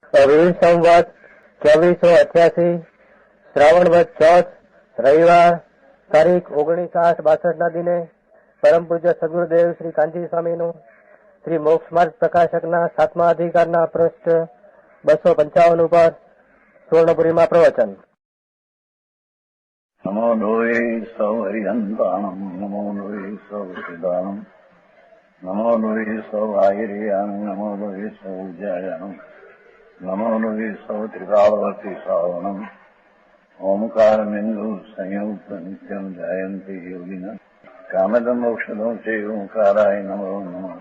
પ્રવીણ સંવત 2488 શ્રાવણ વદ ચોથ રવિવાર તારીખ 19/8/62 દિને પરમ પૂજ્ય સદગુરુદેવ શ્રી કાંજી સ્વામીનું શ્રી મોક્ષ માર્ગ પ્રકાશકના 7મા અધિકારના પૃષ્ઠ 255 ઉપર સુવર્ણપુરીમાં પ્રવચન. નમો લોહે સૌ હરિહંતાણમ નમો લોહે સૌ સિદ્ધાણમ નમો લોહે સૌ આયર્યાણમ નમો લોહે સૌ ઉજ્જાયાણમ નમો લોહે સૌ ત્રિકાળવતી શ્રાવણમ ઓમકારમેન્દુ સંયુક્ત નિત્યમ જાયંતિ યોગિના કામદમ મોક્ષદો છે ઓંકારાય નમો નમઃ.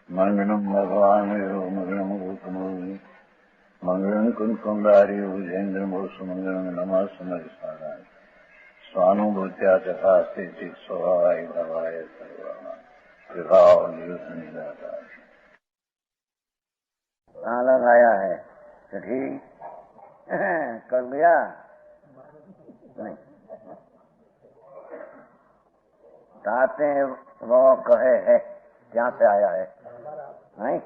મંગળમ ભગવાન મંગળમ ગૌતમો મંગળમ કુંકુંડારી ઉજેન્દ્રમોસુ મંગળમ નમઃ સમયસારાય स्वानुभूत्या चखास्ते स्वभावाय भवाय सर्वा विभाव निदाता. कहाँ लगाया है चिट्ठी? कर गया नहीं. कहते वो कहे है क्या से आया है नहीं.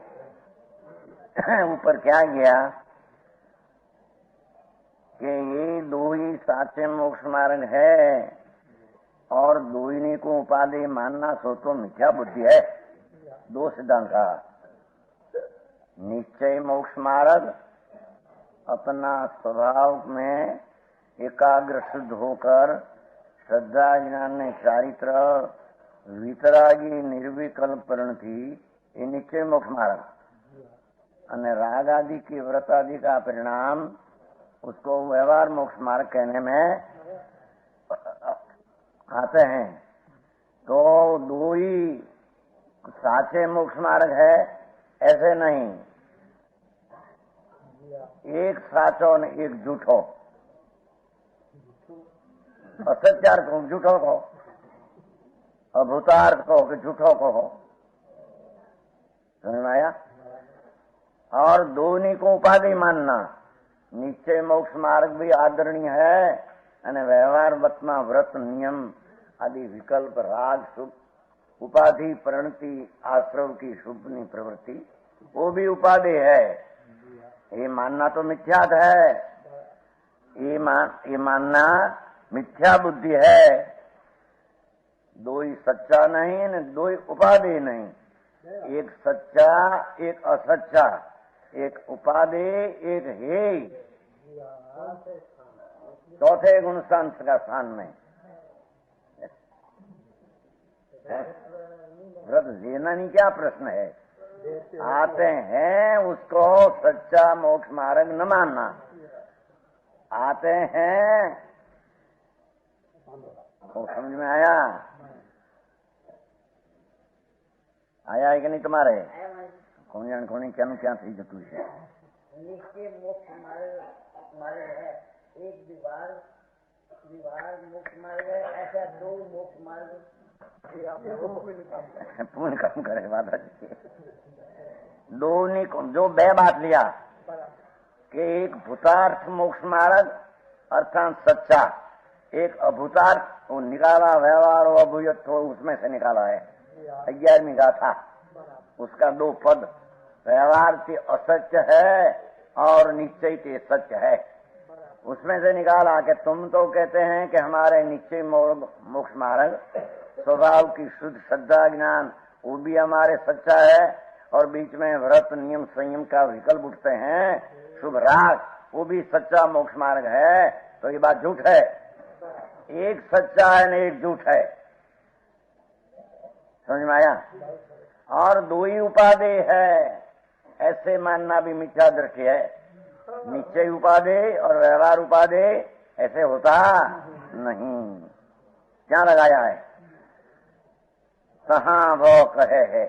ऊपर क्या गया कि ये दो ही साचे मोक्ष मार्ग है और दोहिनी को उपाधि मानना सो तो मिथ्या बुद्धि है. दो सिद्धांत का निश्चय मोक्ष मार्ग अपना स्वभाव में एकाग्र शुद्ध होकर श्रद्धा ज्ञान चारित्र वितरागी निर्विकल्प परिणति ये निश्चय मोक्ष मार्ग और राग आदि की व्रत आदि का परिणाम उसको व्यवहार मोक्ष मार्ग कहने में आते हैं. तो दो ही साचे मोक्ष मार्ग है ऐसे नहीं. एक साचो और एक झूठो. असत्यार्थ को झूठो को, अभूतार्थ को कि झूठो को हो. समझ में आया? और दोनों को उपाधि मानना. निश्चय मोक्ष मार्ग भी आदरणीय है અને વ્યવહાર વતમાં વ્રત નિયમ આદि વિકલ્પ રાગ સુખ उपाधि परिणति आश्रव की शुभनी प्रवृत्ति वो भी उपाधि है. ये मानना तो मिथ्यात है. ये मानना मिथ्या बुद्धि है. दो ही सच्चा नहीं न दो ही उपाधि नहीं. एक सच्चा एक असच्चा, एक उपाधि एक हे. चौथे गुण संत का स्थान में व्रत लेना नहीं क्या प्रश्न है. आते हैं उसको सच्चा मोक्ष मार्ग न मानना. आते हैं तो समझ में आया? आया है कि नहीं तुम्हारे? कौन जान कौन क्या थी जतु से निश्चय मोक्ष मार्ग है. एक विभाग मोक्ष मार्ग है. ऐसा दो मोक्ष मार्ग पूर्ण काम करे बात. दो ने जो बे बात लिया कि एक भूतार्थ मोक्ष मार्ग अर्थात सच्चा, एक अभूतार्थ वो निकाला व्यवहार हो अभूयत्व उसमें से निकाला है. 11वीं गाथा उसका दो पद व्यवहार से असत्य है और निश्चय के सत्य है. उसमें से निकाला कि तुम तो कहते हैं कि हमारे निश्चय मोक्ष मार्ग स्वभाव की शुद्ध श्रद्धा ज्ञान वो भी हमारे सच्चा है और बीच में व्रत नियम संयम का विकल्प उठते हैं शुभ राग वो भी सच्चा मोक्ष मार्ग है. तो ये बात झूठ है. एक सच्चा है न एक झूठ है. समझ में आया? और दो ही उपाधि है ऐसे मानना भी मिथ्या दृष्टि है. निश्चय उपाधि और व्यवहार उपाधि ऐसे होता नहीं. क्या लगाया है? कहाँ वो कहे है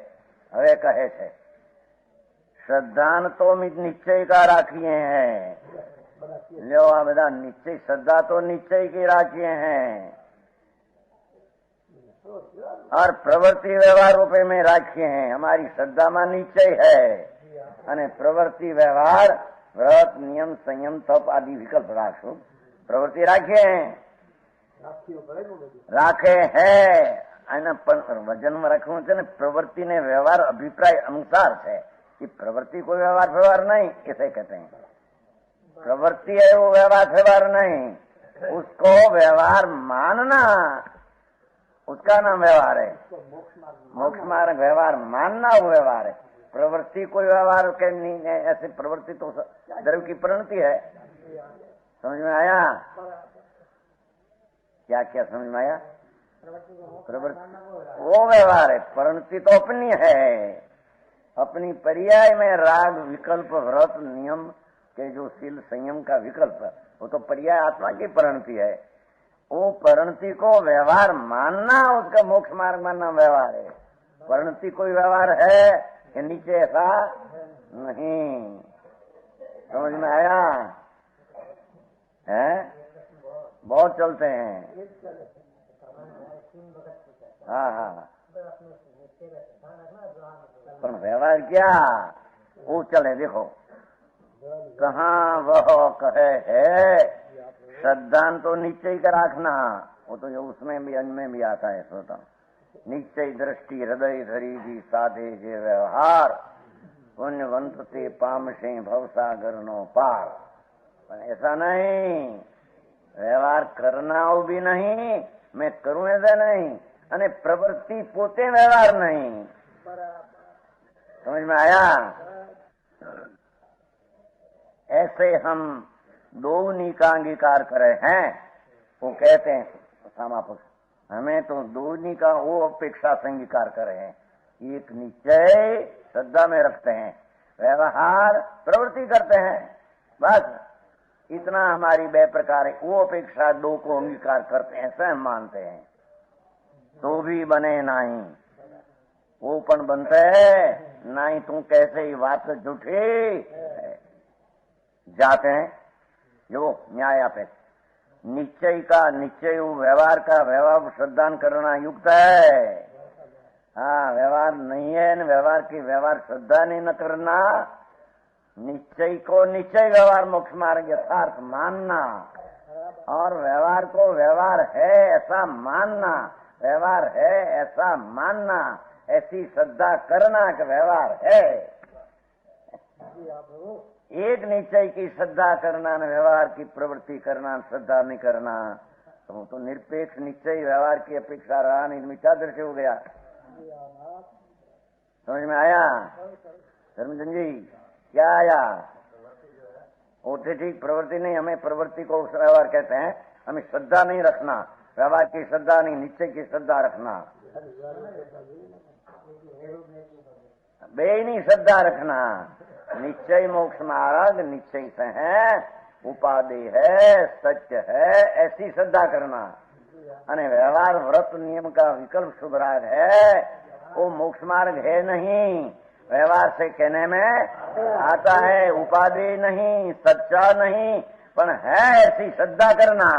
હવે કહે છે શ્રદ્ધાન તો નિશ્ચય का राखिए हैं. लो आ બધા निश्चय श्रद्धा तो निश्चय की राखिए हैं और प्रवृत्ति व्यवहार रूपे में राखिए हैं. हमारी श्रद्धा में निश्चय है અને प्रवृत्ति व्यवहार व्रत नियम संयम तप आदि विकल्प राखो प्रवृत्ति राखे हैं. वजन में रखવું છે ને પ્રવૃત્તિ ને વ્યવહાર અભિપ્રાય અનુસાર છે. कि प्रवृत्ति कोई व्यवहार नहीं, इसे कहते हैं। प्रवृत्ति है वो व्यवहार नहीं, उसको व्यवहार मानना, उसका नाम व्यवहार है। मोक्ष मार्ग व्यवहार मानना वो व्यवहार है। प्रवृत्ति कोई व्यवहार के नहीं है, ऐसे प्रवृत्ति तो द्रव्य की परिणति है। समझ में आया? क्या क्या समझ में आया? प्रवृत्ति वो व्यवहार है, परिणति तो अपनी है। अपनी पर्याय में राग विकल्प व्रत नियम के जो शील संयम का विकल्प, वो तो पर्याय आत्मा की परिणति है। वो परिणति को व्यवहार मानना, उसका मोक्ष मार्ग मानना व्यवहार है। परिणति कोई व्यवहार है कि नीचे ऐसा नहीं। समझ में आया? है बहुत चलते हैं। हाँ हाँ, पर व्यवहार क्या वो चले। देखो कहाँ वह कहे है, श्रद्धान तो निश्चय का रखना, वो तो उसमें भी अन्य भी आता है। श्रोता निश्चय दृष्टि हृदय धरी जी साधे जे व्यवहार, पुण्यवंत से पाम से भवसागर नो पार। पर ऐसा नहीं, व्यवहार करना हो भी नहीं, मैं करूं ऐसा नहीं, अने प्रवृत्ति पोते व्यवहार नहीं। समझ में आया? ऐसे हम दोनी का अंगीकार करे हैं। वो कहते हैं समापक, हमें तो दोनी का वो अपेक्षा से अंगीकार करे हैं। एक निश्चय श्रद्धा में रखते हैं, व्यवहार प्रवृत्ति करते हैं, बस इतना हमारी बे प्रकार है। वो अपेक्षा दो को अंगीकार करते हैं, ऐसा हम मानते हैं। तो भी बने नहीं, वो पण बनते है नहीं। तू कैसे ही बात झूठी जाते हैं जो न्याय अपेक्ष निश्चय का निश्चय, व्यवहार का व्यवहार श्रद्धान करना युक्त है। हाँ, व्यवहार नहीं है न व्यवहार की व्यवहार श्रद्धा नहीं न करना। निश्चय को निश्चय व्यवहार मोक्ष मार्ग यथार्थ मानना, और व्यवहार को व्यवहार है ऐसा मानना, व्यवहार है ऐसा मानना, ऐसी श्रद्धा करना कि व्यवहार है। एक निश्चय की श्रद्धा करना न व्यवहार की प्रवृत्ति करना, श्रद्धा नहीं करना, तो निरपेक्ष निश्चय व्यवहार की अपेक्षा रहा नहीं, मिथ्या दृश्य हो गया। समझ में आया धर्मचंद जी? क्या आया? ओटे ठीक प्रवृत्ति नहीं, हमें प्रवृत्ति को व्यवहार कहते हैं। हमें श्रद्धा नहीं रखना, व्यवहार की श्रद्धा नहीं, निश्चय की श्रद्धा रखना। बेनी श्रद्धा रखना। निश्चय मोक्ष मार्ग निश्चय से है, उपाधि है, सत्य है, ऐसी श्रद्धा करना। अने व्यवहार व्रत नियम का विकल्प शुभराग है, वो मोक्ष मार्ग है नहीं। व्यवहार से कहने में आता है, उपाधि नहीं, सच्चा नहीं, पर है ऐसी श्रद्धा करना।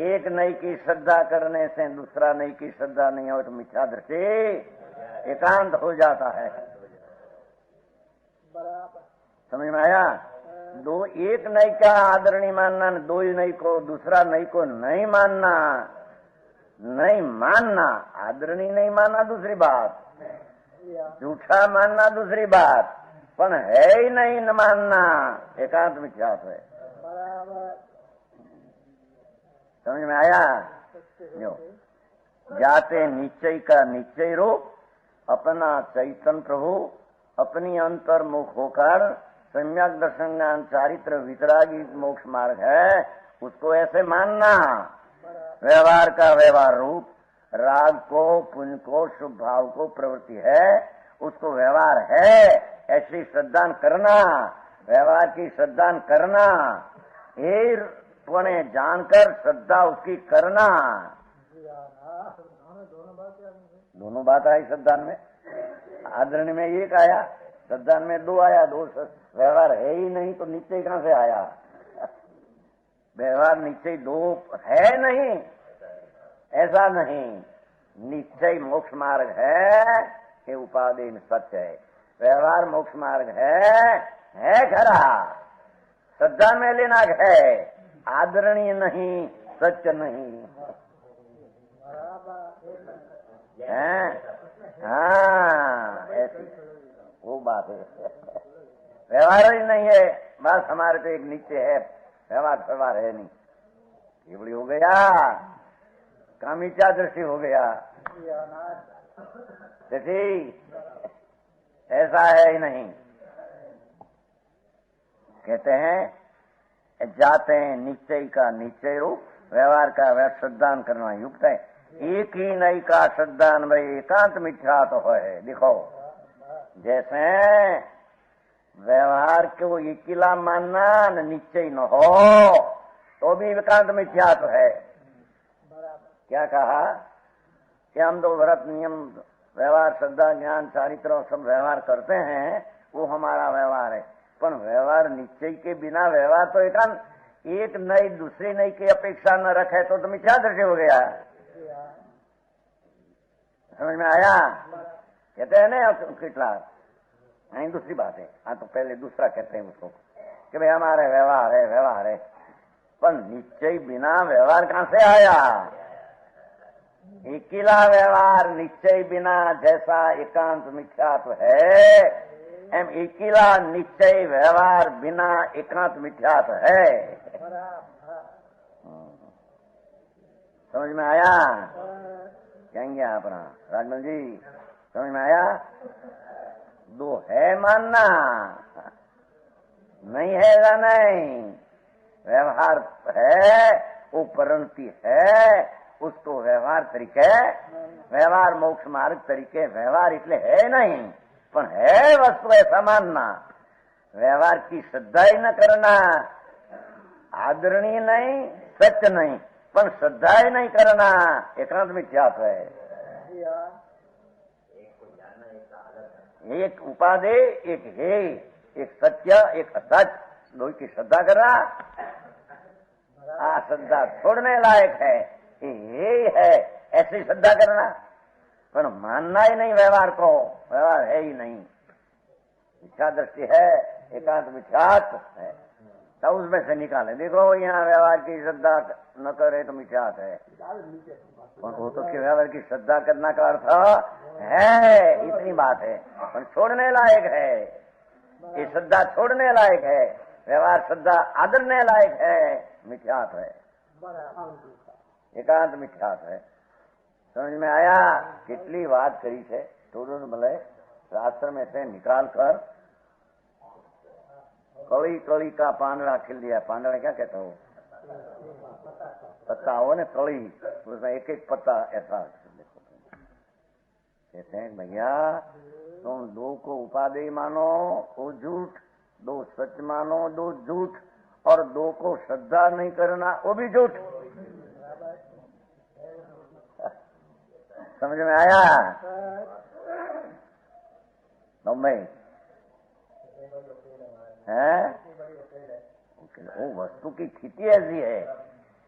एक नई की श्रद्धा करने से दूसरा नई की श्रद्धा नहीं हो तो मिथ्या दृष्टि एकांत हो जाता है। समझ में आया? दो एक नई का आदर नहीं मानना, दो ही नई को दूसरा नई को नहीं मानना। नहीं मानना, आदरणीय नहीं मानना दूसरी बात, झूठा मानना दूसरी बात, पर है ही नहीं न मानना, एकांत मिथ्यात्व है। समझ में आया? जो जाते निश्चय का निश्चय रूप अपना चैतन्य प्रभु अपनी अंतर्मुख होकर सम्यक दर्शन ज्ञान चारित्र वितरागी मोक्ष मार्ग है, उसको ऐसे मानना। व्यवहार का व्यवहार रूप राग को, पुण्य को, शुभ भाव को प्रवृत्ति है, उसको व्यवहार है ऐसी श्रद्धा करना, व्यवहार की श्रद्धा करना, ये पुणे जानकर श्रद्धा उसकी करना। दोनों बात आई श्रद्धा में। आदरण में एक आया, श्रद्धा में दो आया। दो व्यवहार है ही नहीं तो निश्चय कहां से आया? व्यवहार निश्चय दो है नहीं, ऐसा नहीं। निश्चय मोक्ष मार्ग है कि उपाधि सत्य है। व्यवहार मोक्ष मार्ग है खरा, श्रद्धा में लेना है, आदरणीय नहीं, सत्य नहीं है। हाँ, बात है। व्यवहार ही नहीं है, बस हमारे पे एक नीचे है, व्यवहार है नहीं। केवड़ी हो गया, कामिचा दृष्टि हो गया। ठीक, ऐसा है ही नहीं। कहते हैं जाते हैं निश्चय का निश्चय रूप, व्यवहार का व्यवहार श्रद्धान करना युक्त है। एक ही नहीं का श्रद्धान भाई एकांत मिथ्या तो है। देखो जैसे व्यवहार को एकिला मानना न निश्चय न हो तो भी एकांत मिथ्या तो है। क्या कहा कि हम तो व्रत नियम व्यवहार श्रद्धा ज्ञान चारित्र सब व्यवहार करते हैं, वो हमारा व्यवहार है। पर व्यवहार निश्चय के बिना व्यवहार तो एक नई दूसरी नई की अपेक्षा न रखे तो मिथ्या दृष्टि हो गया। समझ में आया? कहते हैं ना कितला नहीं, दूसरी बात है। हाँ तो पहले दूसरा कहते हैं उसको कि भाई हमारे व्यवहार है, पर निश्चय बिना व्यवहार कहां से आया? एकिला व्यवहार निश्चय बिना जैसा एकांत मिथ्या तो है, एम एकिला निश्चय व्यवहार बिना एकांत मिथ्या तो है। समझ में आया? कहेंगे अपना राजमल जी, समझ में आया? दो है मानना, नहीं है या नहीं? व्यवहार है, वो परिणति है, उसको व्यवहार तरीके, व्यवहार मोक्ष मार्ग तरीके व्यवहार इसलिए है नहीं, पर है वस्तु ऐसा मानना। व्यवहार की श्रद्धा ही न करना, आदरणीय नहीं, सत्य नहीं, पर श्रद्धा ही नहीं करना, एकांत मिथ्यात्व है। एक उपाधि, एक है, एक सत्य, एक असत्य, दो की श्रद्धा करना, श्रद्धा छोड़ने लायक है, ये है ऐसी श्रद्धा करना, पर मानना ही नहीं व्यवहार को, व्यवहार है ही नहीं। मिथ्या दृष्टि है, एकांत मिथ्यात्व है, तब उसमें से निकाले। देखो यहाँ व्यवहार की श्रद्धा न करे तो मिथ्यात है, वो तो कि व्यवहार की श्रद्धा करना का अर्थ है, इतनी बात है, पर छोड़ने लायक है, ये श्रद्धा छोड़ने लायक है, व्यवहार श्रद्धा आदरने लायक है, मिथ्यात है, एकांत मिथ्यात है। समझ में आया? कितनी बात करी है, थोड़ा भले शास्त्र में से निकाल कर कड़ी कड़ी का पांडड़ा खिल दिया। पांडड़ा क्या कहता हो? पत्ता हो ना, कड़ी, उसमें एक एक पत्ता ऐसा। कहते हैं भैया तुम दो को उपाधि मानो वो झूठ, दो सच मानो दो झूठ, और दो को श्रद्धा नहीं करना वो भी झूठ। समझ में आया? मुंबई है वो वस्तु की स्थिति ऐसी है,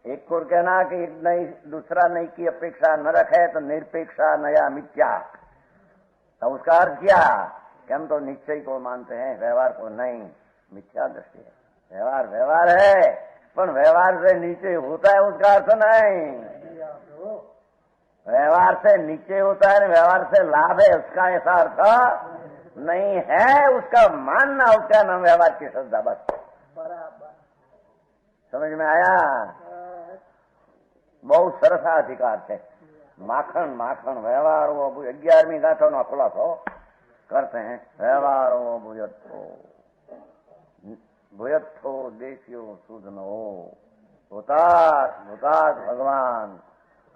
एक को कहना कि नहीं दूसरा नहीं की अपेक्षा न रखे तो निरपेक्षा नया मिथ्या, तो उसका अर्थ क्या कि हम तो निश्चय को मानते हैं, व्यवहार को नहीं, मिथ्या दृष्टि है। व्यवहार व्यवहार है, पर व्यवहार से नीचे होता है उसका अर्थ नहीं। व्यवहार से नीचे होता है, व्यवहार से लाभ है उसका ऐसा अर्थ नहीं है। उसका मानना, उसका नाम व्यवहार की श्रद्धा, बस। समझ में आया? बहुत सरस अधिकार है। माखन माखन व्यवहार वो 11वीं गाथों नो खुलासो करते हैं। व्यवहार वो भूयत्थो देशियो सुधनो भूतात भगवान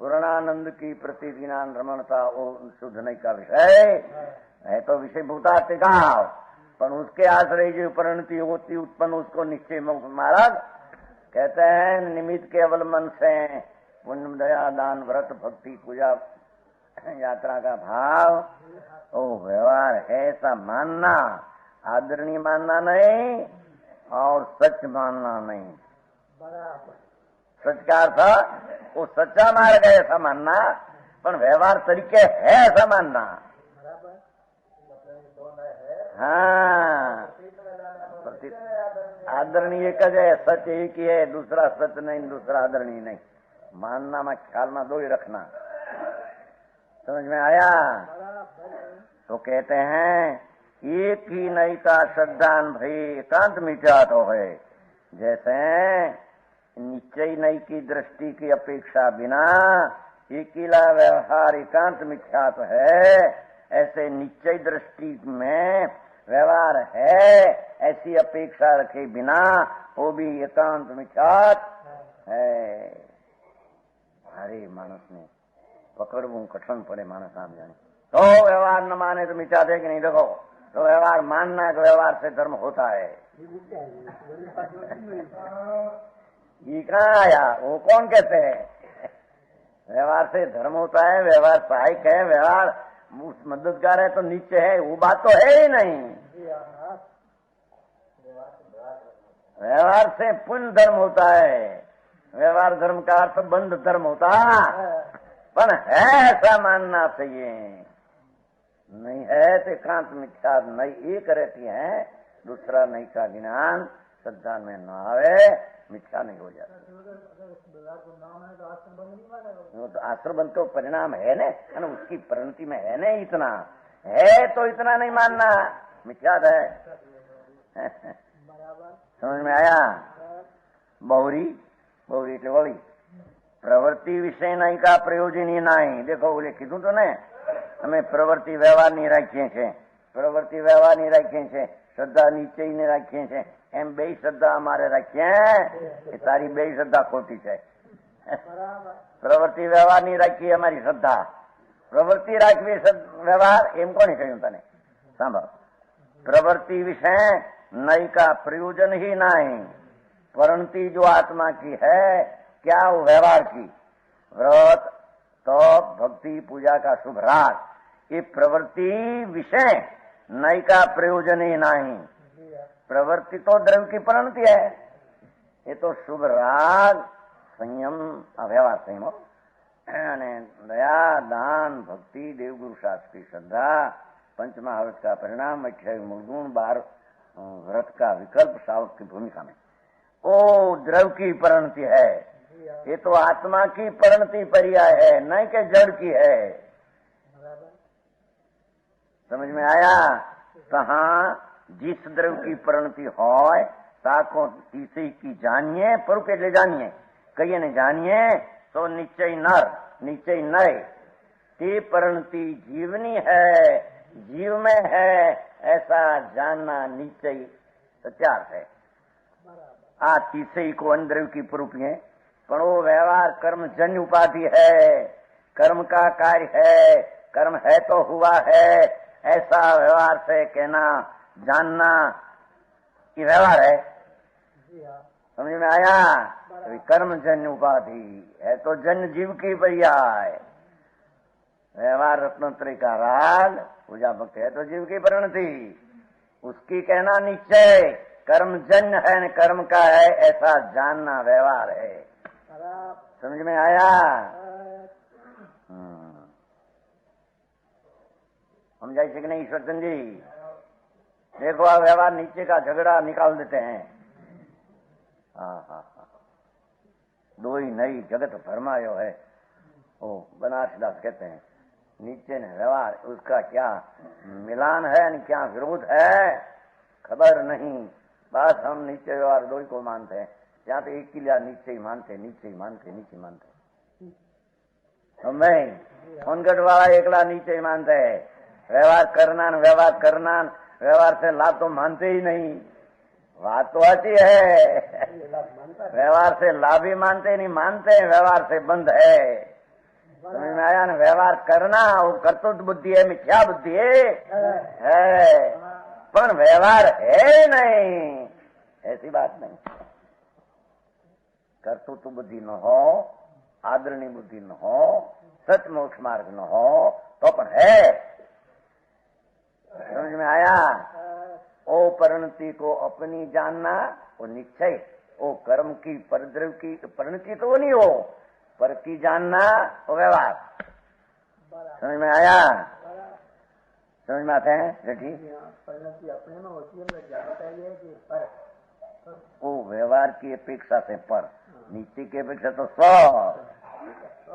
पूर्णानंद की प्रतिदिनान रमणता वो शुद्ध नहीं का विषय है, तो विषय भूतात का, पर उसके आश्रय जो परिणति होती उत्पन्न उसको निश्चय मोक्ष महाराज कहते हैं। निमित्त के अवलंबन से पुण्य दया दान व्रत भक्ति पूजा यात्रा का भाव वो व्यवहार है ऐसा मानना, आदरणीय मानना नहीं और सच मानना नहीं। सच का अर्थ वो सच्चा मार्ग है ऐसा मानना, पर व्यवहार तरीके है ऐसा मानना। हाँ, आदरणीय एक है, सच एक ही है, दूसरा सच नहीं, दूसरा आदरणीय नहीं। मानना में ख्याल में दो ही रखना। समझ में आया? तो कहते हैं एक ही नई का श्रद्धान भई एकांत मिथ्या तो है। जैसे निश्चय नई की दृष्टि की अपेक्षा बिना एकीला व्यवहार एकांत मिथ्या तो है, ऐसे निश्चय दृष्टि में व्यवहार है ऐसी अपेक्षा रखे बिना वो भी एकांत मिथ्यात है। अरे मानस ने पकड़વું कठिन पड़े, मानस आप जाने। तो व्यवहार न माने तो मिथ्या है कि नहीं? देखो, तो व्यवहार मानना है कि व्यवहार से धर्म होता है, ये कहाँ आया? वो कौन कहते हैं व्यवहार से धर्म होता है? व्यवहार सहायक है, व्यवहार मददगार है तो नीचे है, वो बात तो है ही नहीं। व्यवहार से पुण्य धर्म होता है, व्यवहार धर्म का अर्थ बंध धर्म होता, पर है ऐसा मानना चाहिए। नहीं है तो एकांत मिथ्या नहीं एक रहती है, दूसरा नहीं का ज्ञान श्रद्धा में न आवे, मिथ्या नहीं हो जाता। तो आश्रबंध तो परिणाम है न, उसकी परिणति में है न, इतना है तो इतना नहीं मानना मिथ्या है। समझ में आया? बहुरी बहुरी એટલે વળી પ્રવૃત્તિ વિશે નહીં કા પ્રયોજની નહીં। देखो बोले કીધું તો ને, અમે પ્રવૃત્તિ વ્યવહારની રાખીએ છીએ, પ્રવૃત્તિ વ્યવહારની રાખીએ છીએ, શ્રદ્ધા નિશ્ચયની રાખીએ છીએ, એમ બે શ્રદ્ધા અમારે રાખીએ એ તારી બે શ્રદ્ધા ખોટી છે। પ્રવૃત્તિ વ્યવહારની રાખીએ અમારી શ્રદ્ધા, પ્રવૃત્તિ રાખવી વ્યવહાર એમ કોને કહ્યું તને? સાંભળ, प्रवृत्ति विषय नई का प्रयोजन ही नहीं, परिणति जो आत्मा की है क्या वो व्यवहार की, व्रत तो भक्ति पूजा का शुभ राग, ये प्रवृत्ति विषय नई का प्रयोजन ही नहीं। प्रवृत्ति तो द्रव्य की परिणति है, ये तो शुभ राग संयम व्यवहार संयम दया दान भक्ति देवगुरु शास्त्र की श्रद्धा पंचमहाव्रत का परिणाम 28 मूलगुण 12 व्रत का विकल्प सावक की भूमिका में ओ द्रव्य की परिणति है। ये तो आत्मा की परिणति पर्याय है, नहीं के जड़ की है। समझ में आया? कहाँ जिस द्रव्य की परिणति हो ताको तीसरी की जानिए पर के ले जानिए, कहिए ने जानिए तो निश्चय नर निश्चय नय ते परिणति जीवनी है, जीव में है ऐसा जानना निश्चय सत्यार्थ है। आ तीसरी को अंदर की प्ररूपी है, पर वो व्यवहार कर्म जन्य उपाधि है, कर्म का कार्य है, कर्म है तो हुआ है, ऐसा व्यवहार से कहना जानना कि व्यवहार है। समझ में आया? तो कर्म जन्य उपाधि है तो जन्य जीव की पर्याय, व्यवहार रत्नत्रय का राग पूजा भक्ति है तो जीव की परिणति, उसकी कहना निश्चय कर्म जन्य है न कर्म का है ऐसा जानना व्यवहार है। समझ में आया? हम जैसे कि नहीं ईश्वरचंद जी, देखो आप व्यवहार नीचे का झगड़ा निकाल देते हैं। हाँ, दो ही नई जगत फरमायो है, वो बनारसदास कहते हैं नीचे ने व्यवहार उसका क्या मिलान है न क्या विरोध है खबर नहीं, बस हम नीचे व्यवहार दो ही को मानते हैं। यहाँ तो एक किला नीचे ही मानते नीचे ही मानते नीचे ही मानते, हमें उनगढ़ वाला एकला नीचे ही मानते है। व्यवहार करना व्यवहार से लाभ तो मानते ही नहीं, बात तो अच्छी है। व्यवहार से लाभ ही मानते नहीं, मानते हैं व्यवहार से बंद है। समझ में आया ना? व्यवहार करना वो कर्तव्य बुद्धि है, मिथ्या बुद्धि है, पर व्यवहार है नहीं ऐसी बात नहीं। कर्तव्य बुद्धि न हो, आदरणीय बुद्धि न हो, सच मोक्ष मार्ग न हो तो पर है। समझ में आया? ओ परिणति को अपनी जानना वो निश्चय, ओ कर्म की परद्रव्य की परिणति तो वो नहीं हो, पर की जानना वो व्यवहार। समझ में आया? समझ में आते हैं रेठी? परिणति अपने में होती है, मैं जानता है कि पर वो व्यवहार की अपेक्षा से पर, नीचे की अपेक्षा तो स्व,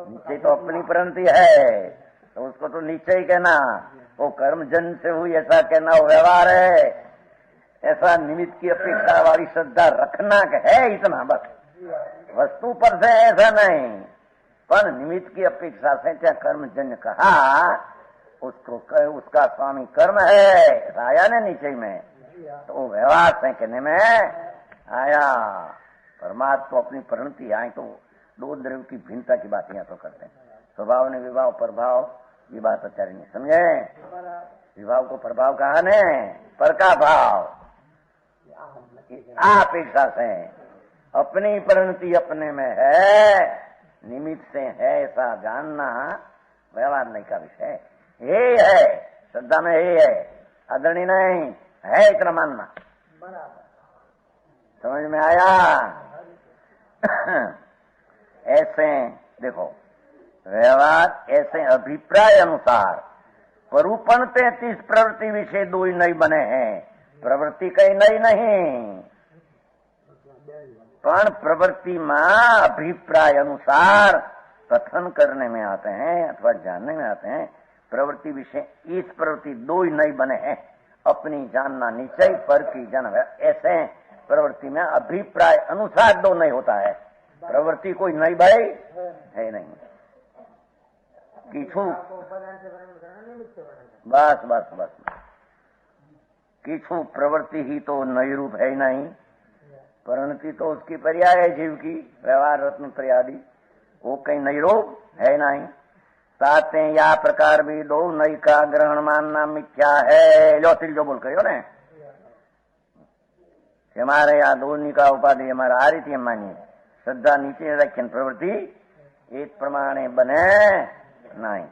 नीचे तो अपनी परिणति है तो उसको तो नीचे ही कहना। वो कर्मजन से हुई ऐसा कहना वो व्यवहार है। ऐसा निमित्त की अपेक्षा वाली श्रद्धा रखना है इतना बस, वस्तु पर से ऐसा नहीं, पर निमित्त की अपेक्षा से क्या कर्मजन्य कहा उसको उसका स्वामी कर्म है आया ने नीचे में, तो व्यवहार से कहने में आया। परमात्मा तो अपनी परिणति आए तो दो द्रव्य की भिन्नता की बात यहाँ तो करते हैं। स्वभाव ने विभाव प्रभाव ये बात आचार्य नहीं समझे। विभाव को प्रभाव कहा ने, पर का भाव अपेक्षा से अपनी परिणति अपने में है, निमित्त से है ऐसा जानना व्यवहार नहीं का विषय। ये है श्रद्धा में, ये है आदरणीय नहीं है इतना मानना। समझ में आया? ऐसे देखो व्यवहार ऐसे अभिप्राय अनुसार परूपण 33 प्रवृत्ति विषय दो ही नहीं बने हैं। प्रवृत्ति कई नई नहीं, पण प्रवृत्ति में अभिप्राय अनुसार कथन करने में आते हैं अथवा जानने में आते हैं। प्रवृत्ति विषय इस प्रवृत्ति दो ही नहीं बने हैं, अपनी जानना निश्चय पर की जन। ऐसे प्रवृत्ति में अभिप्राय अनुसार दो नहीं होता है। प्रवृत्ति कोई नहीं भाई है नहीं, किछु बस बस बस किछु प्रवृत्ति ही तो नई रूप है नहीं, परिणति तो उसकी पर्याय है जीव की, व्यवहार रत्न पर्यादि वो कहीं नई रूप है नहीं। साथ या प्रकार भी दो नई का ग्रहण मानना मिथ्या है। लो तिल जो बोल कहो ने हमारे यहाँ दो का उपाधि हमारा आ रही थी मानिए श्रद्धा नीचे रखी प्रवृत्ति एक प्रमाणे बने नहीं।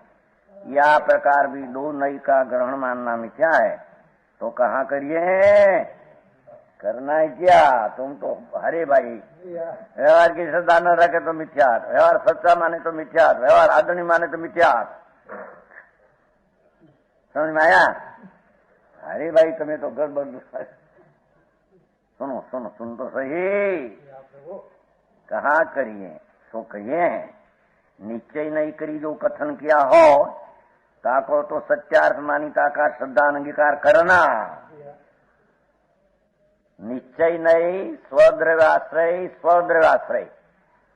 या प्रकार भी दो नई का ग्रहण मानना मिथ्या है, तो कहाँ करिए करना है क्या? तुम तो हरे भाई व्यवहार की श्रद्धा न रखे तो मिथ्यात, व्यवहार सच्चा माने तो मिथ्यात, व्यवहार आदरणीय माने तो मिथ्यात। समझ में आया? अरे भाई तुम्हें तो गड़बड़। सुनो सुनो सुन तो सही, कहा करिए सो कहिए निश्चय नहीं करी जो कथन किया हो ताको तो सत्यार्थ मानिता का श्रद्धा अंगीकार करना। निश्चय नहीं स्वद्रव्याश्रय स्वद्रव्याश्रय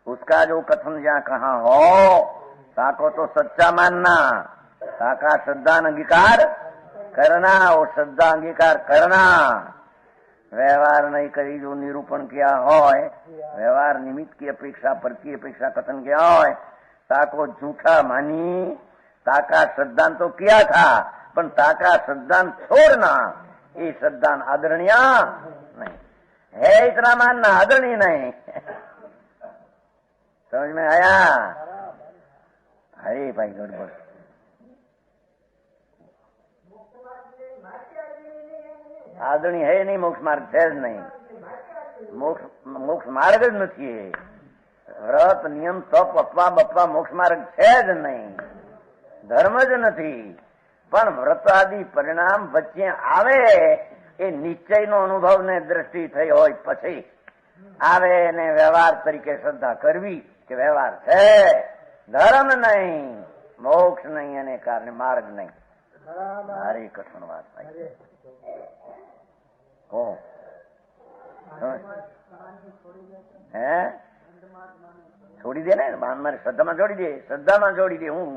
उसका जो कथन जहाँ कहा हो ताको तो सच्चा मानना, ताका श्रद्धा अंगीकार करना, वो श्रद्धा अंगीकार करना। व्यवहार नहीं करी जो निरूपण किया हो, व्यवहार निमित्त की अपेक्षा पर की अपेक्षा कथन किया हो ताको झूठा मानी, ताका श्रद्धान तो किया था पर ताका श्रद्धान छोड़ना ये श्रद्धान आदरणीय नहीं है, इतना मानना आदरणीय नहीं। समझ में आया? अरे भाई गड़बड़ आदरणीय है नहीं, मोक्ष मार्ग है नहीं, मोक्ष मार्ग જ નથી। વ્રત નિયમ તપ અપવા બપવા મોક્ષ માર્ગ છે જ નહીં, ધર્મ જ નથી। પણ વ્રત આદિ પરિણામ વચ્ચે આવે એ નિશ્ચયનો અનુભવ ને દ્રષ્ટિ થઈ હોય પછી આવે ને વ્યવહાર તરીકે શ્રદ્ધા કરવી કે વ્યવહાર છે, ધર્મ નહીં, મોક્ષ નહીં, એને કારણે માર્ગ નહીં। મારી કઠણ વાત ભાઈ હે છોડી દે ને મારે શ્રદ્ધામાં જોડી દે, શ્રદ્ધામાં જોડી દે। હું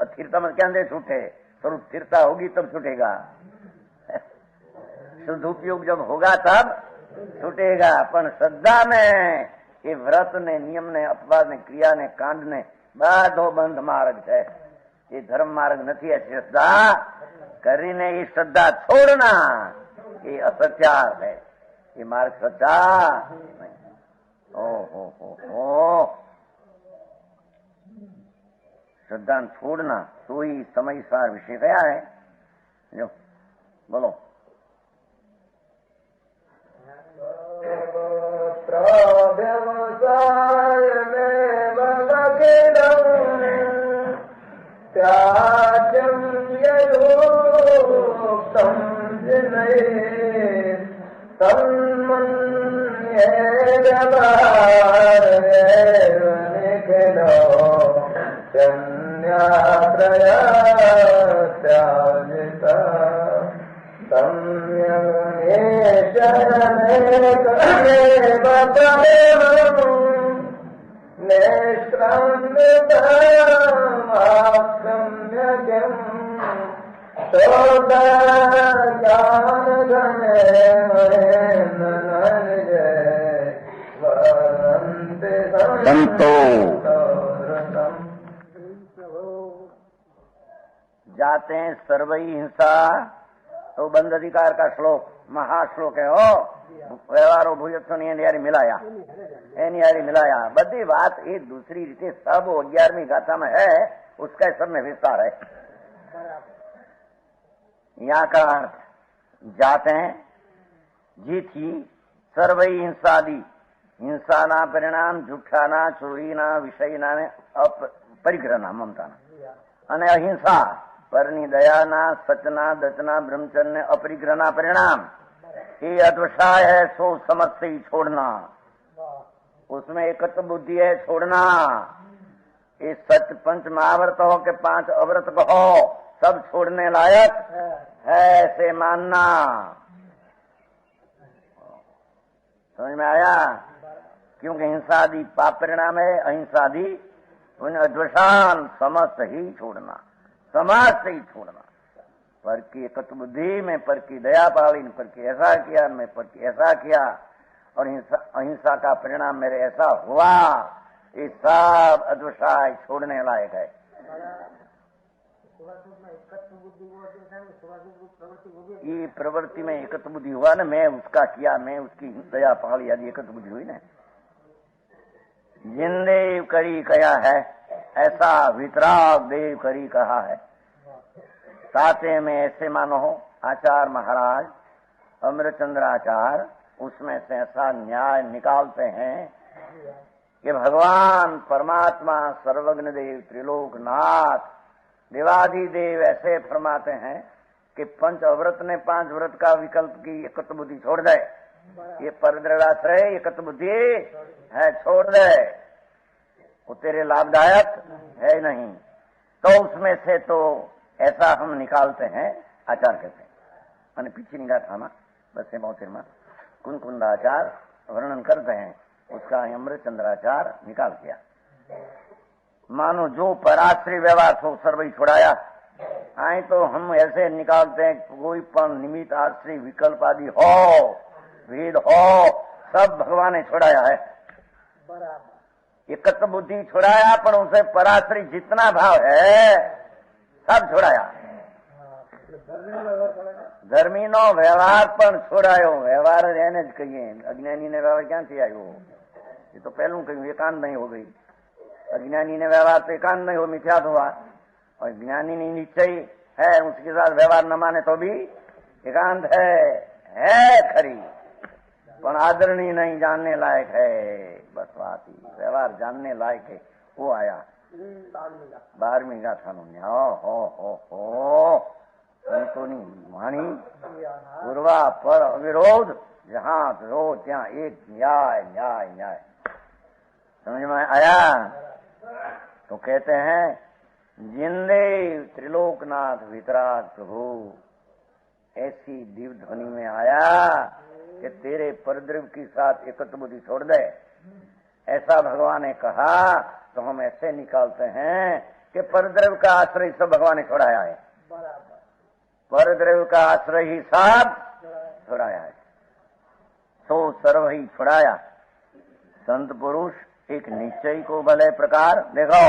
स्थिरता क्या दे छूटे, स्वरूप स्थिरता होगी तब छूटेगा, शुद्ध उपयोग जब होगा तब छूटेगा। पर श्रद्धा में ये व्रत ने नियम ने अपवाद ने क्रिया ने कांड ने बाधो बंध मार्ग है, ये धर्म मार्ग नहीं है। श्रद्धा करीने ये श्रद्धा छोड़ना ये असत्यार्थ है, ये मार्ग सच्चा नहीं। ओ श्रद्धा छोड़ना तो ही समय सार विषय गया है। जो बोलो व्यवसाय में त्याज्यम यदोक्तम जिनैः तन्मन्येदवारेव निखिलो जन्यात्रयस्याजिनैः जाते हैं सर्वई हिंसा तो બંધ અધિકાર का શ્લોક મહાશ્લોક है हो વ્યવહારો ભૂયત્સોની એની હારી મિલાયા બધી વાત एक दूसरी रीते सब 11वीं गाथा में है उसका सब में विस्तार है। यहाँ का अर्थ जाते हैं जीथी सर्वई हिंसादी हिंसाना परिणाम जूठाना ચોરીના વિષયના ને પરિગ્રહના મમતાના અને અહિંસા પરની દયાના સચના દચના ब्रह्मचर्य अपरिग्रहना परिणाम ये अद्वसाय है सो समझ से ही छोड़ना उसमें एकत्व बुद्धि है छोड़ना ये सच पंच महाव्रत हो के 5 अव्रत हो सब छोड़ने लायक है ऐसे मानना। समझ में आया? क्योंकि हिंसादि पाप परिणाम है अहिंसादि अद्वसान समस्त ही छोड़ना समाज से ही छोड़ना पर की एकत्व बुद्धि में पर की दया पाली पर की ऐसा किया मैं पर की ऐसा किया और अहिंसा का परिणाम मेरे ऐसा हुआ ये सब अद्वसाय छोड़ने लायक है। ये प्रवृत्ति में एकत्व बुद्धि हुआ ना मैं उसका किया मैं उसकी दया पाली आदि एकत्व बुद्धि हुई ना जिनदेव करी कया है ऐसा वितराग देव करी कहा है। साथे में ऐसे मानो आचार्य महाराज अमृतचंद्राचार्य उसमें से ऐसा न्याय निकालते हैं कि भगवान परमात्मा सर्वज्ञ देव त्रिलोकनाथ देवाधिदेव ऐसे फरमाते हैं कि 5 अव्रत ने 5 व्रत का विकल्प की एकत्व बुद्धि छोड़ दे ये परद्रढ़ाश्रय एकत्व बुद्धि है छोड़ दे वो तेरे लाभदायक है नहीं तो उसमें से तो ऐसा हम निकालते हैं आचार कहते हैं અને પીછીની ગાથામાં બસ 72 कुंकुंदाचार वर्णन करते हैं उसका अमृतचंद्राचार निकाल दिया। मानो जो पराश्री व्यवहार हो सर्वई छोड़ाया आए तो हम ऐसे निकालते हैं कोई पण निमित्त आश्री विकल्प आदि हो भेद हो सब भगवान ने छोड़ाया है। एकत्व बुद्धि छोड़ाया पर उसे पराश्री जितना भाव है सब छोड़ाया। धर्मी नो व्यवहार पण छोड़ायो व्यवहार એને જ કહીએ અજ્ઞાની ने व्यवहार ક્યાંથી આવ્યો ये तो पहलू કહ્યું एकांत नहीं हो गई अज्ञानी ने व्यवहार तो एकांत नहीं हो मिथ्यात हुआ और ज्ञानी ने निश्चय है उसके साथ व्यवहार न माने तो भी एकांत है खरी पर आदरणीय नहीं जानने लायक है बस बात ही व्यवहार जानने लायक है वो आया 12वीं गाथा नो न्याय हो संतोनी वाणी पूर्वा पर अविरोध जहाँ रो ત્યાં एक न्याय न्याय न्याय समझ में आया। तो कहते हैं जिंदे त्रिलोकनाथ वितराग प्रभु ऐसी दिव्य ध्वनि में आया कि तेरे परद्रव के साथ एकत्व बुद्धि छोड़ दे ऐसा भगवान ने कहा तो हम ऐसे निकालते हैं कि परद्रव का आश्रय सब भगवान ने छोड़ाया है परद्रव का आश्रय ही सब छोड़ाया है तो सर्व ही छोड़ाया। संत पुरुष एक निश्चय को भले प्रकार देखो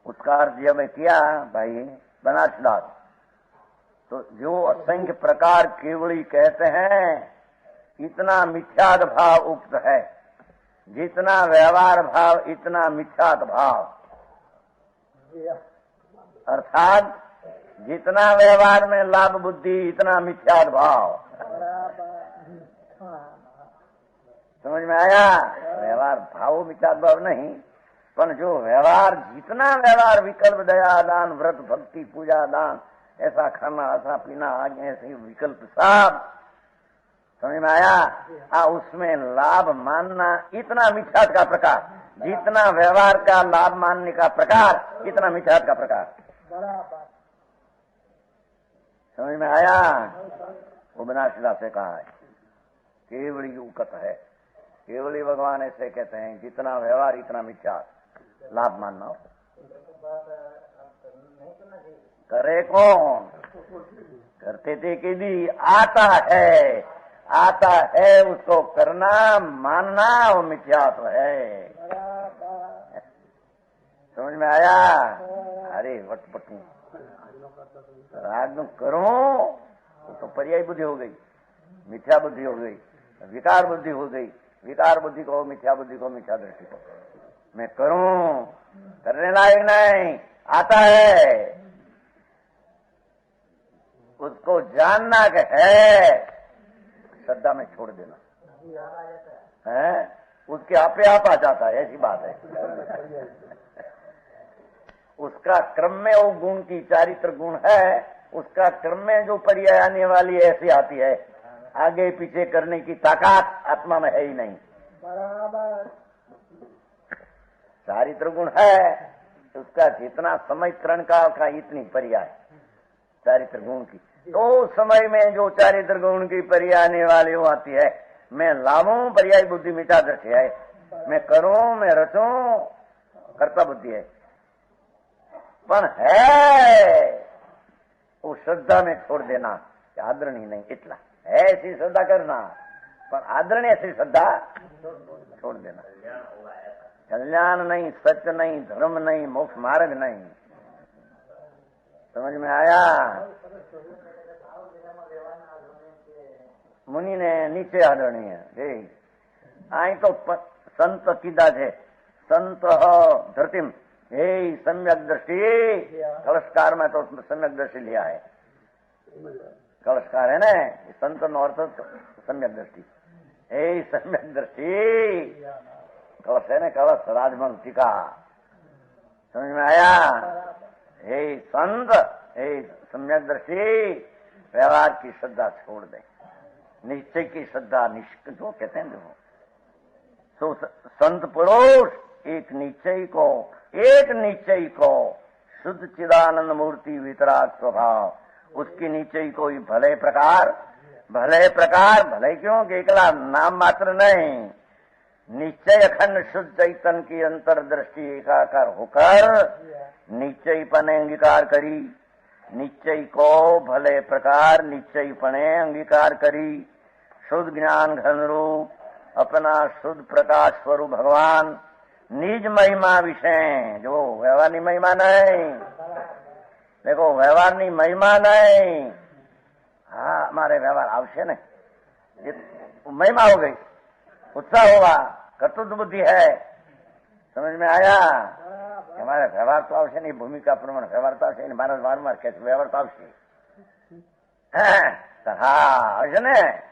उसका अर्थ जब किया भाई बनारसदास तो जो असंख्य प्रकार केवली कहते हैं इतना मिथ्याद भाव उक्त है जितना व्यवहार भाव इतना मिथ्याद भाव अर्थात जितना व्यवहार में लाभ बुद्धि इतना मिथ्याद भाव समझ में आया। व्यवहार भाव मिथ्याद भाव नहीं पर जो व्यवहार जितना व्यवहार विकल्प दया दान व्रत भक्ति पूजा दान ऐसा खाना ऐसा पीना आगे ऐसे विकल्प सब समझ में आया। उसमें लाभ मानना इतना मिथ्याद का प्रकार जितना व्यवहार का लाभ मानने का प्रकार इतना मिथ्याद का प्रकार समझ में आया। वो बनारसीदास से कहा है, केवली उकत है। केवली भगवान ऐसे कहते हैं, जितना व्यवहार इतना मिथ्या, लाभ मानना हो। करे कौन? करते थे कि भी आता है उसको करना, मानना, वो मिथ्या तो है। समझ में आया? अरे वटपटू राग करो तो पर्याय बुद्धि हो गई, मिथ्या बुद्धि हो गई, विकार बुद्धि हो गई। विकार बुद्धि को मिथ्या बुद्धि को मिथ्या दृष्टि को मैं करूं, करने लायक नहीं, आता है उसको जानना के है, श्रद्धा में छोड़ देना है, उसके आपे आप आ जाता है। ऐसी बात है। उसका क्रम में वो गुण की चारित्र गुण है, उसका क्रम में जो पर्याय आने वाली ऐसी आती है, आगे पीछे करने की ताकत आत्मा में है ही नहीं। बराबर चारित्र गुण है, उसका जितना समय तरण का इतनी पर्याय चारित्र गुण की। तो समय में जो चारित्र गुण की पर्याय आने वाली वो आती है, मैं लाभूं, पर्याय बुद्धि मिटा दृष्टि है, मैं करूं, मैं रचूं, कर्ता बुद्धि है। पण है वो श्रद्धा में छोड़ देना, आदरणी नहीं, इतना है ऐसी श्रद्धा करना, पर आदरणी ऐसी श्रद्धा छोड़ देना। कल्याण नहीं, सत्य नहीं, धर्म नहीं, मोक्ष मार्ग नहीं। समझ में आया? मुनि ने नीचे आदरणी है। आई तो संत कीधा है, संत धरतीम हे सम्यक दृष्टि। कलशकार में तो सम्यक दृष्टि लिया है, कलशकार है ना, संत नो अर्थ सम्यक दृष्टि। हे सम्यक दृष्टि, कलश है ना, कलश राजभंग टीका। समझ में आया? हे संत, हे सम्यक दृष्टि, व्यवहार की श्रद्धा छोड़ दे, निश्चय की श्रद्धा, जो कहते हैं देखो, तो संत पुरुष एक निश्चय को शुद्ध चिदानंद मूर्ति वितराग स्वभाव, उसकी निश्चय को ही भले प्रकार भले क्यों कि एकला नाम मात्र नहीं, निश्चय अखंड शुद्ध चैतन्य की अंतर्दृष्टि एकाकार होकर निश्चय पने अंगीकार करी, निश्चय को भले प्रकार निश्चय पने अंगीकार करी, शुद्ध ज्ञान घन रूप अपना शुद्ध प्रकाश स्वरूप भगवान निज महिमा विषय, जो व्यवहार महिमा नहीं, देखो व्यवहार महिमा नहीं। हाँ, हमारे व्यवहार आवश्यक नहीं, महिमा हो गई, उत्साह होगा, कर्तव्य बुद्धि है। समझ में आया? हमारे व्यवहार तो आवश्यक नहीं, भूमिका प्रमाण व्यवहार तो आवश्यक नहीं, महाराज बार कैसे व्यवहार तो आवश्यक। हाँ आवश्यक है,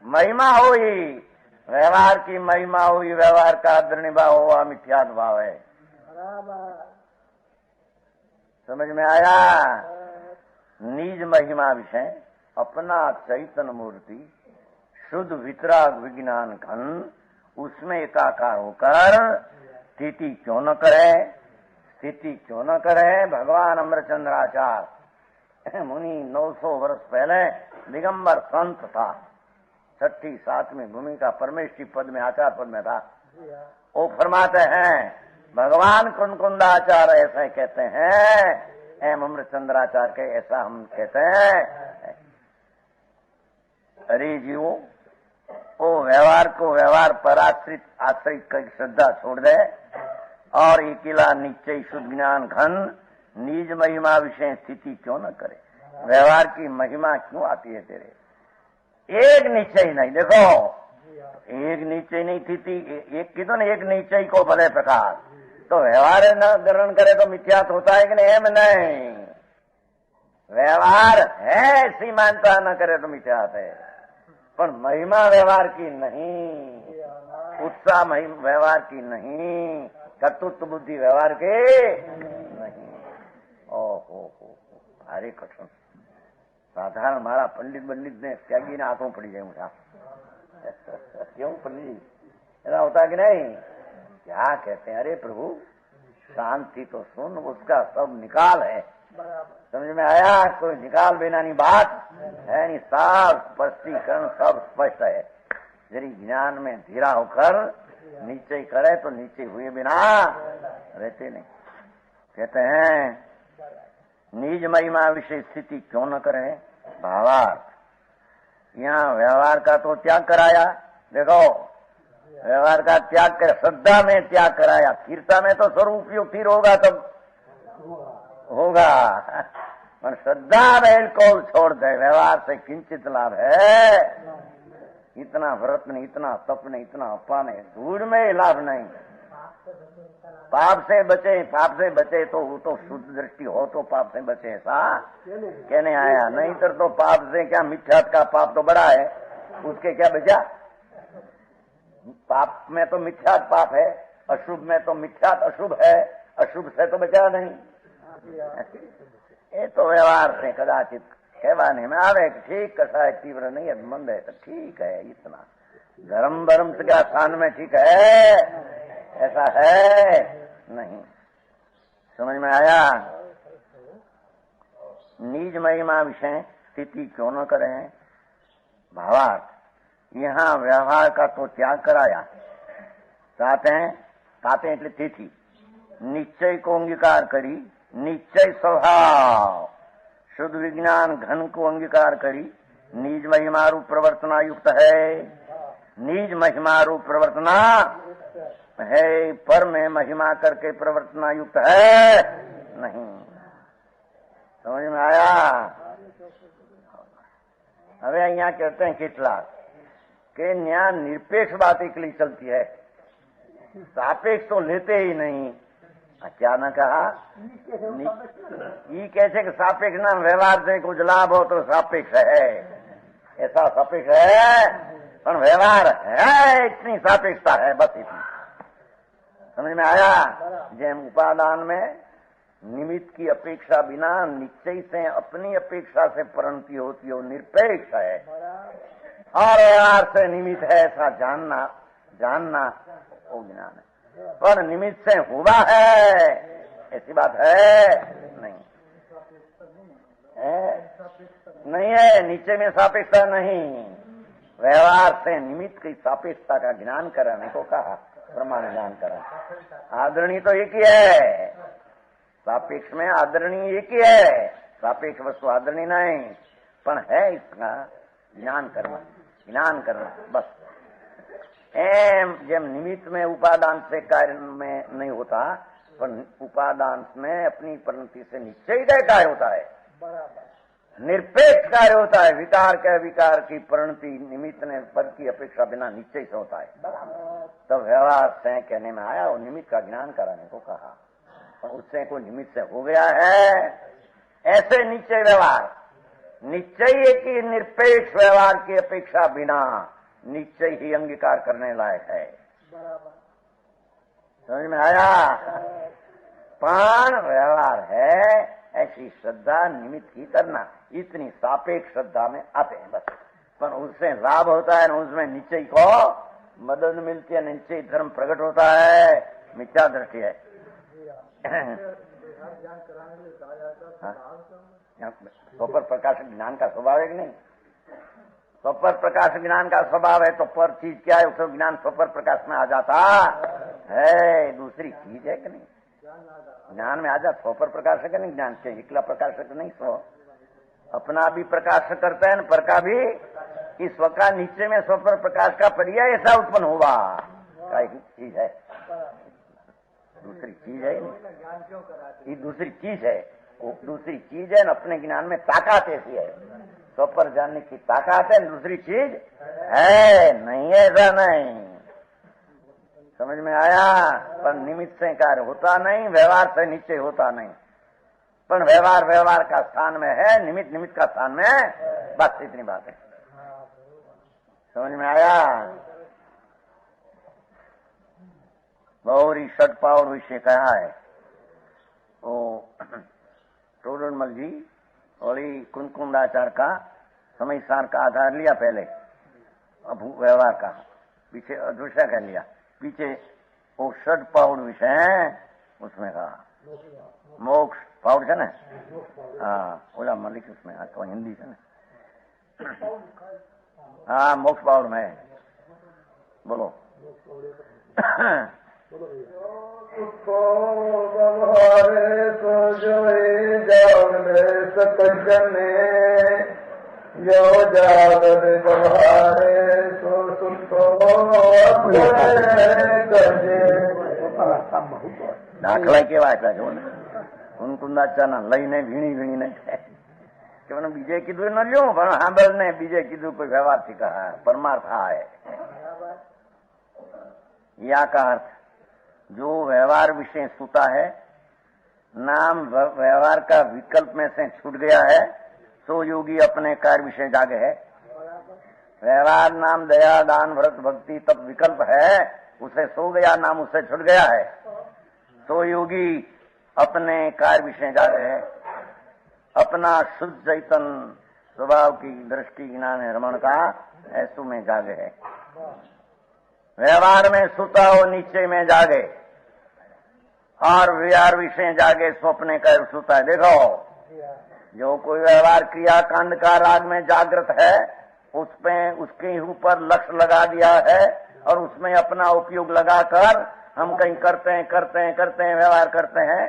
महिमा हुई, व्यवहार की महिमा हुई, व्यवहार का आदरणीय भाव हुआ, मिथ्यात भाव है। समझ में आया? निज महिमा विषय अपना चैतन्य मूर्ति शुद्ध वितराग विज्ञान घन, उसमें एकाकार होकर स्थिति क्यों न करे भगवान अमरचंद्राचार्य मुनि 900 वर्ष पहले दिगंबर संत था, 6ठी 7वीं भूमिका परमेश्वरी पद में, आचार पद में था। वो फरमाते हैं, भगवान कुंकुंदाचार्य ऐसा कहते हैं, एम अमरचंद्राचार्य के ऐसा हम कहते हैं। अरे जीवो, वो व्यवहार को व्यवहार पर आश्रित कर श्रद्धा छोड़ दे और अकेला निश्चय शुद्ध ज्ञान घन निज महिमा विषय स्थिति क्यों न करे। व्यवहार की महिमा क्यों आती है तेरे? एक निश्चय नहीं, देखो एक निश्चय नहीं स्थिति, एक की तो ना, एक निश्चय को भले प्रकार, तो व्यवहार न ग्रहण करे तो मिथ्यात होता है कि नहीं? एम नहीं, व्यवहार है ऐसी मानता न करे तो मिथ्यात है, पर महिमा व्यवहार की नहीं, उत्साह व्यवहार की नहीं, कर्तृत्व बुद्धि व्यवहार के नहीं। ओहो भारी कठिन। साधारण मारा पंडित ने त्यागी ने आंखों पड़ी जाए मुझा क्यों पंडित जी, ऐसा होता कि नहीं? क्या कहते हैं? अरे प्रभु शांति तो सुन, उसका सब निकाल है। समझ में आया? कोई निकाल बिना नहीं बात है नहीं, साफ स्पष्टीकरण सब स्पष्ट है। यदि ज्ञान में धीरा होकर नीचे करे तो नीचे हुए बिना रहते नहीं। कहते हैं निज महिमा विषय स्थिति क्यों न करे भावार्थ। यहाँ व्यवहार का तो त्याग कराया, देखो व्यवहार का त्याग कर, श्रद्धा में त्याग कराया, कीर्ता में तो स्वरूप यो फिर होगा तब होगा, पर श्रद्धा बिल्कुल छोड़ दे। व्यवहार से किंचित लाभ है, इतना व्रत नहीं, इतना तप नहीं, इतना अपा नहीं, धूल में लाभ नहीं। पाप से बचे तो वो तो शुद्ध दृष्टि हो तो पाप से बचे, ऐसा कहने आया। नहीं तो पाप से क्या, मिथ्यात का पाप तो बड़ा है, उसके क्या बचा। पाप में तो मिथ्यात पाप है, अशुभ में तो मिथ्यात अशुभ है, अशुभ से तो बचा नहीं। ये तो व्यवहार से कदाचित कहवाने में आवे, ठीक कसा है, तीव्र नहीं है, मंद है तो ठीक है, इतना धर्म धर्म से क्या स्थान में ठीक है, ऐसा है नहीं। समझ में आया। निज महिमा विषय स्थिति क्यों न करें भावार्थ। यहाँ व्यवहार का तो त्याग कराया, ताते એટલે તેથી निश्चय को अंगीकार करी, निश्चय स्वभाव शुद्ध विज्ञान घन को अंगीकार करी, निज महिमा रूप प्रवर्तना युक्त है। निज महिमा रूप प्रवर्तना है, पर में महिमा करके प्रवर्तना युक्त है नहीं। समझ में आया। હવે અહીંયા कहते हैं કેટલાક કે न्याय निरपेक्ष बात एकली चलती है, सापेक्ष तो लेते ही नहीं। क्या न कहा, ये कैसे कि सापेक्ष ना व्यवहार से कुछ लाभ हो तो सापेक्ष है, ऐसा सापेक्ष है, पर व्यवहार है इतनी सापेक्षता है, बस इतनी। समझ में आया। जेम उपादान में निमित्त की अपेक्षा बिना निश्चय से अपनी अपेक्षा से परिणति होती हो, निरपेक्ष है। और व्यवहार से निमित्त है ऐसा जानना वो ज्ञान है। पर निमित्त से हुआ है ऐसी बात है नहीं, नहीं है। नीचे में सापेक्षता नहीं, व्यवहार से निमित्त की सापेक्षता का ज्ञान कराने को कहा, प्रमाण ज्ञान करा। आदरणीय तो एक ही है, सापेक्ष में आदरणीय एक ही है, सापेक्ष वस्तु आदरणीय नहीं, पर है इसका ज्ञान करना बस। एम जेम निमित्त में उपादान से कार्य में नहीं होता, पर उपादान में अपनी परिणति से निश्चय का कार्य होता है, निरपेक्ष कार्य होता है। विकार की परिणति निमित्त ने पद की अपेक्षा बिना निश्चय से होता है। तो व्यवहार से कहने में आया, वो निमित्त का ज्ञान कराने को कहा, और उससे कोई निमित्त से हो गया है ऐसे निश्चय व्यवहार, निश्चय की निरपेक्ष व्यवहार की अपेक्षा बिना निश्चय ही अंगीकार करने लायक है। समझ में आया। प्राण व्यवहार है ऐसी श्रद्धा निमित्त की करना, इतनी सापेक्ष श्रद्धा में आते हैं बस। पर उससे लाभ होता है, उसमें निश्चय को मदद मिलती है, निश्चय धर्म प्रकट होता है, मिथ्या दृष्टि है। स्वपर प्रकाश ज्ञान का स्वभाव है कि नहीं। स्वपर प्रकाश ज्ञान का स्वभाव है तो पर चीज क्या है, उसको ज्ञान स्वपर प्रकाश में आ जाता है। दूसरी चीज है कि नहीं, ज्ञान में आ जाता। स्वपर प्रकाश है नहीं, ज्ञान से इकला प्रकाशक नहीं, स्व अपना भी प्रकाश करता है, पर का भी। इस स्व का नीचे में स्वपर प्रकाश का पर्याय ऐसा उत्पन्न हुआ, क्या चीज है, दूसरी चीज है ये, दूसरी चीज है, वो दूसरी चीज है। अपने ज्ञान में ताकत ऐसी है, तो पर जानने की ताकत है, दूसरी चीज है नहीं, ऐसा नहीं। समझ में आया। पर निमित्त से कार्य होता नहीं, व्यवहार से निश्चय होता नहीं, पर व्यवहार का स्थान में है, निमित्त का स्थान में, बस इतनी बात है। समझ में आया। गौरी षट पावर विषय कहा है वो टोडरमल जी, और कुंकुमदाचार का समय सार का आधार लिया पहले, अब व्यवहार का पीछे दूसरा कह लिया, पीछे वो षट पाउड विषय है, उसमें कहा मोक्ष पाउड है ना, हाँ ओला मलिक उसमें तो हिंदी है ना, हाँ मोक्ष पाउड में बोलो। तो जो जागने सकने यो जागत बहारे तो सुतो દાખલા કેવા આપ્યા જો ને કુંકુંદાચાના લઈને વીણી વીણીને કે મને બીજે કીધું ન લ્યો પણ સાંભળ ને બીજે કીધું કોઈ વ્યવહારથી કહા પરમાર્થ है या का अर्थ जो व्यवहार विषय सूता है नाम व्यवहार का विकल्प में से छूट गया है सो योगी अपने कार्य विषय जागे है। व्यवहार नाम दया दान व्रत भक्ति तब विकल्प है उसे सो गया नाम उससे छूट गया है तो योगी अपने कार्य विषय जागे है। अपना शुद्ध चैतन स्वभाव की दृष्टि ज्ञान रमण का ऐसु में जागे है। व्यवहार में सुता हो नीचे में जागे और व्यवहार विषय जागे स्वप्ने कर सुता है। देखो जो कोई व्यवहार क्रिया कांड का राग में जागृत है उसमें उसके ऊपर लक्ष्य लगा दिया है और उसमें अपना उपयोग लगाकर हम कहीं करते हैं व्यवहार करते हैं।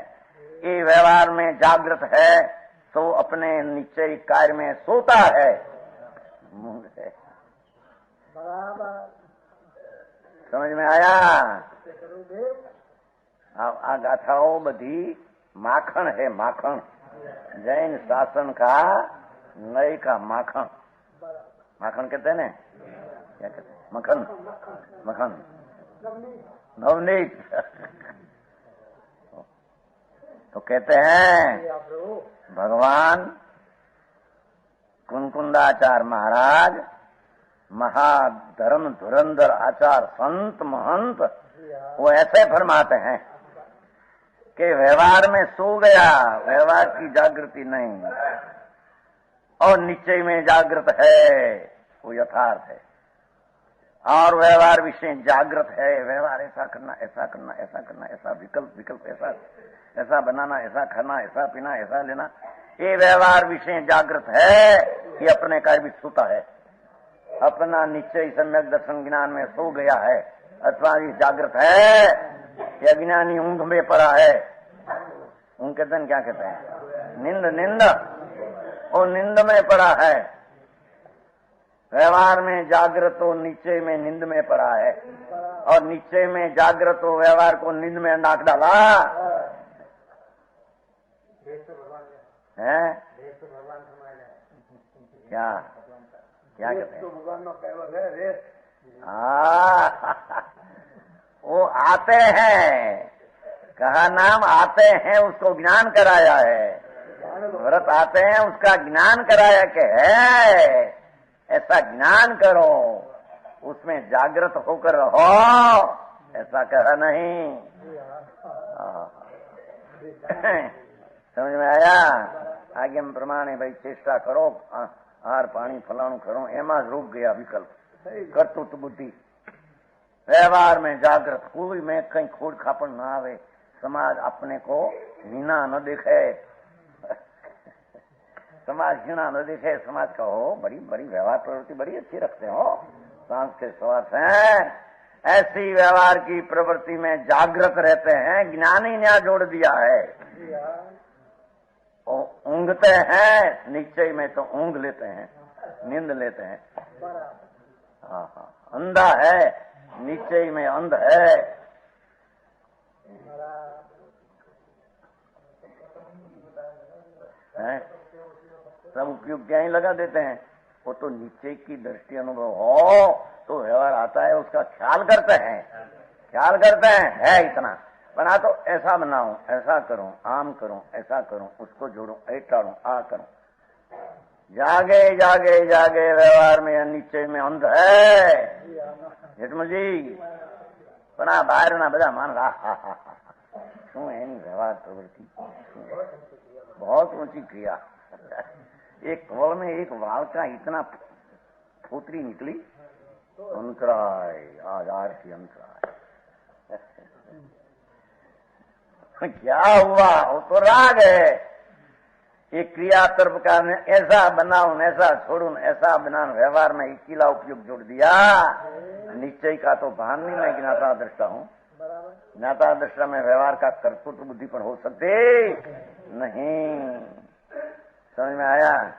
ये व्यवहार में जागृत है तो अपने निश्चय कार्य में सोता है। समझ में आया? आ गाथाओं बधी माखन है माखन जैन शासन का नई का माखन माखन कहते हैं ना क्या कहते हैं मक्खन मक्खन नवनीत तो कहते हैं भगवान कुंकुंदाचार्य महाराज महाधर्म धुरंधर आचार संत महंत वो ऐसे फरमाते हैं कि व्यवहार में सो गया व्यवहार की जागृति नहीं और निश्चय में जागृत है वो यथार्थ है और व्यवहार विषय जागृत है। व्यवहार ऐसा करना ऐसा करना ऐसा करना ऐसा विकल्प विकल्प ऐसा ऐसा बनाना ऐसा खाना ऐसा पीना ऐसा लेना ये व्यवहार विषय जागृत है। ये अपने कार्य भी सोता है अपना निश्चय सम्यक दर्शन ज्ञान में सो गया है अथवा ये जागृत है या ज्ञानी ऊंघ में पड़ा है। ऊंघ कहते हैं क्या कहते हैं निंद निंद और निंद में पड़ा है। व्यवहार में जागृत हो निश्चय में निंद में पड़ा है और निश्चय में जागृत हो व्यवहार को निंद में नाक डाला है। क्या क्या कहते हैं भगवान नो कहेवत है वो आते हैं कहा नाम आते हैं उसको ज्ञान कराया है। व्रत आते हैं उसका ज्ञान कराया के है ऐसा ज्ञान करो उसमें जागृत होकर रहो ऐसा कहा नहीं। समझ में आया? आगे में प्रमाणे भाई चेष्टा करो आहार पानी फलाणु करो एमा रुक गया विकल्प कर्तृत्व बुद्धि व्यवहार में जागृत कोई में कहीं खोड़ खापड़ न आवे समाज अपने को हीना न देखे समाज हीना न देखे समाज का हो बड़ी बड़ी व्यवहार प्रवृत्ति बड़ी अच्छी रखते हो सांस के स्वार्थ है ऐसी व्यवहार की प्रवृत्ति में जागृत रहते हैं। ज्ञानी ने जोड़ दिया है ऊँघते हैं निश्चय में तो ऊँघ लेते हैं नींद लेते हैं। हाँ हाँ अंधा है निश्चय में अंध है। सब उपयोग क्या ही लगा देते हैं वो तो निश्चय की दृष्टि अनुभव हो तो व्यवहार आता है उसका ख्याल करते हैं है इतना बना तो ऐसा बनाऊं ऐसा करूं आम करूं ऐसा करूं उसको जोड़ूं ऐ टाड़ूं आ करूं जागे जागे जागे व्यवहार में निश्चय में अंध है जेठमजी પણ આ બહારના બધા માણસ શું એની વ્યવહાર પ્રવૃત્તિ बहुत ऊंची क्रिया। एक कवल में एक वाल का इतना फूतरी निकली अंतराय आधार की अंतराय क्या हुआ वो तो राग है ये क्रिया तरफ का ऐसा बनाओ ऐसा छोड़ू ऐसा बना व्यवहार में इकीला उपयोग जोड़ दिया। निश्चय का तो भान नहीं, मैं ज्ञाता दृष्टा हूँ। ज्ञाता दृष्टा में व्यवहार का कर्तृत्व बुद्धि पर हो सकते नहीं। समझ में आया?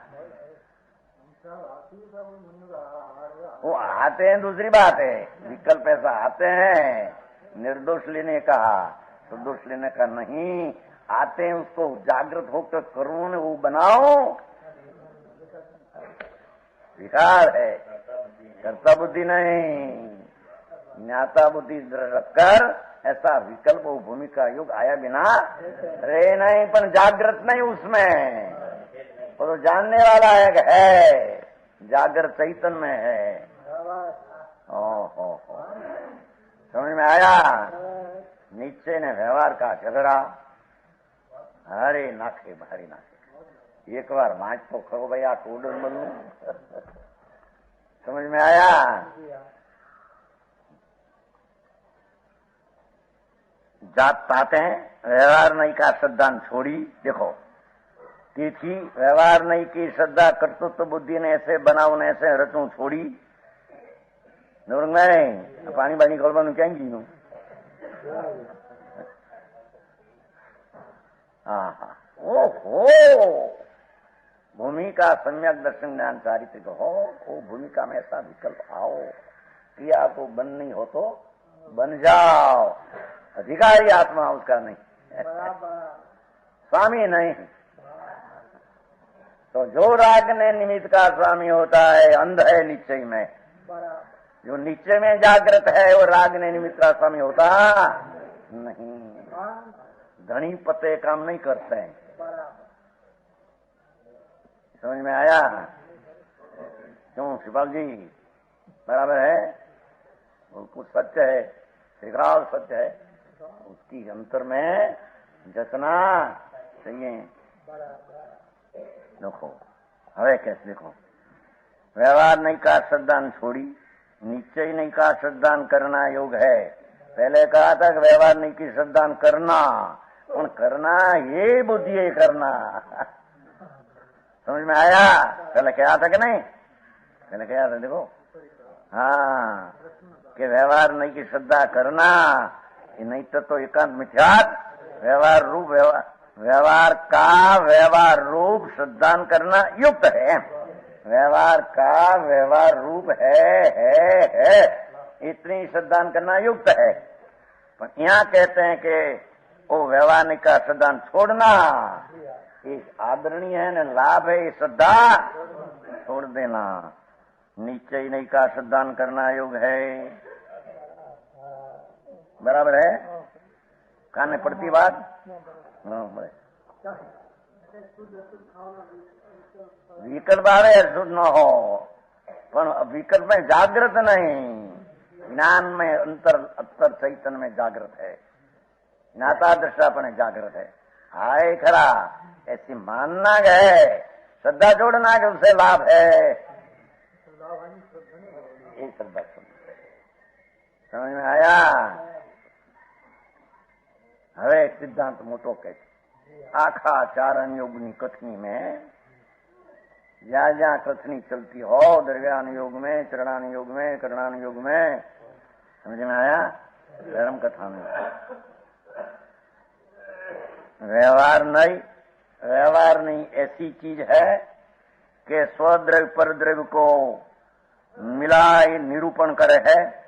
वो आते हैं दूसरी बात है, विकल्प ऐसा आते हैं। निर्दोष लेने का, सदोष लेने का नहीं। आते हैं उसको जागृत होकर करो ने वो बनाओ, विकार है, कर्ता बुद्धि नहीं। ज्ञाता बुद्धि रखकर ऐसा विकल्प वो भूमिका योग आया बिना रे नहीं, पर जागृत नहीं उसमें। और तो जानने वाला है जागृत चैतन्य में है। ओ समझ में आया? नीचे ने व्यवहार का झगड़ा हरे नाखे भारी नाखे। एक बार माच तो खो भैया टूडर बनू। समझ में आया? जात पाते हैं व्यवहार नहीं का श्रद्धान छोड़ी। देखो तिथि व्यवहार नहीं की श्रद्धा कर्तृत्व बुद्धि ने ऐसे बनाओ ने ऐसे रचू छोड़ी। नहीं पानी बानी खोलवा क्या जी हाँ ओहो भूमिका सम्यक दर्शन ज्ञान चारित्र हो। वो भूमिका में ऐसा विकल्प आओ, क्रिया को बन नहीं हो तो बन जाओ। अधिकारी आत्मा उसका नहीं, स्वामी नहीं। तो जो राग ने निमित्त का स्वामी होता है अंध है निश्चय में। जो निश्चय में जागृत है वो राग ने निमित्त का स्वामी होता नहीं। धनी पते काम नहीं करते हैं। समझ में आया? क्यों शिवपाल जी? बराबर है, कुछ सत्य है, शीघ्राव सत्य है, उसकी अंतर में जतना चाहिए। देखो हवे कैसे देखो, व्यवहार नहीं का श्रद्धान छोड़ी, निश्चय नहीं का श्रद्धान करना योग है। पहले कहा था कि व्यवहार नहीं की श्रद्धान करना, और करना ये बुद्धि है करना। समझ में आया? पहले क्या था कि नहीं? पहले क्या था देखो, हाँ कि व्यवहार नहीं की श्रद्धा करना, ये नहीं तो एकांत मिथ्यात व्यवहार रूप व्यवहार रूप श्रद्धान करना युक्त है। व्यवहार का व्यवहार रूप है इतनी श्रद्धान करना युक्त है। पर यहाँ कहते हैं कि वो व्यवहार का श्रद्धान छोड़ना ये आदरणीय है न, लाभ है। श्रद्धा छोड़ देना निश्चय नहीं का श्रद्धान करना योग है। बराबर है? काने पड़ती बात? विकल्प आवे शुद्ध न हो, पर विकल्प में जागृत नहीं। ज्ञान में अंतर चैतन्य में जागृत है, ज्ञाता दृष्टापन जागृत है। हाय खरा ऐसी मानना है, श्रद्धा जोड़ना के उससे लाभ है। ये श्रद्धा समझ में आया? हवे सिद्धांत मोटो कहते आखा चारण योग ની કથની में जहाँ जहाँ कथनी चलती हो, द्रव्यान योग में, चरणान योग में, करणान योग में, समझ में आया? धर्म कथा में व्यवहार नहीं ऐसी चीज है कि स्वद्रव्य पर द्रव्य को मिलाए निरूपण करे है।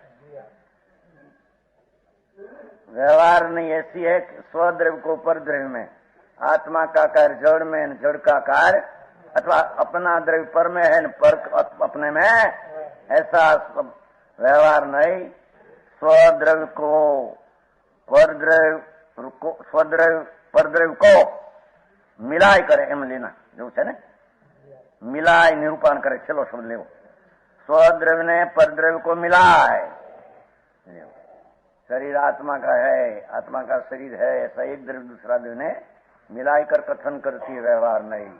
व्यवहार नहीं ऐसी है कि स्वद्रव्य को पर द्रव्य में, आत्मा का कार्य जड़ में, जड़ का कार्य अथवा अपना द्रव्य पर में है, पर अपने में, ऐसा व्यवहार नहीं। स्वद्रव्य को स्वद्रव्य परद्रव्य को मिलाय करे एम लेना जो है ना, मिलाय निरूपण करे। चलो शब्द ले, स्वद्रव्य ने परद्रव्य को मिलाए। शरीर आत्मा का है, आत्मा का शरीर है, ऐसा एक द्रव्य दूसरा द्रव्य ने मिलाई कर कथन करती है। व्यवहार नहीं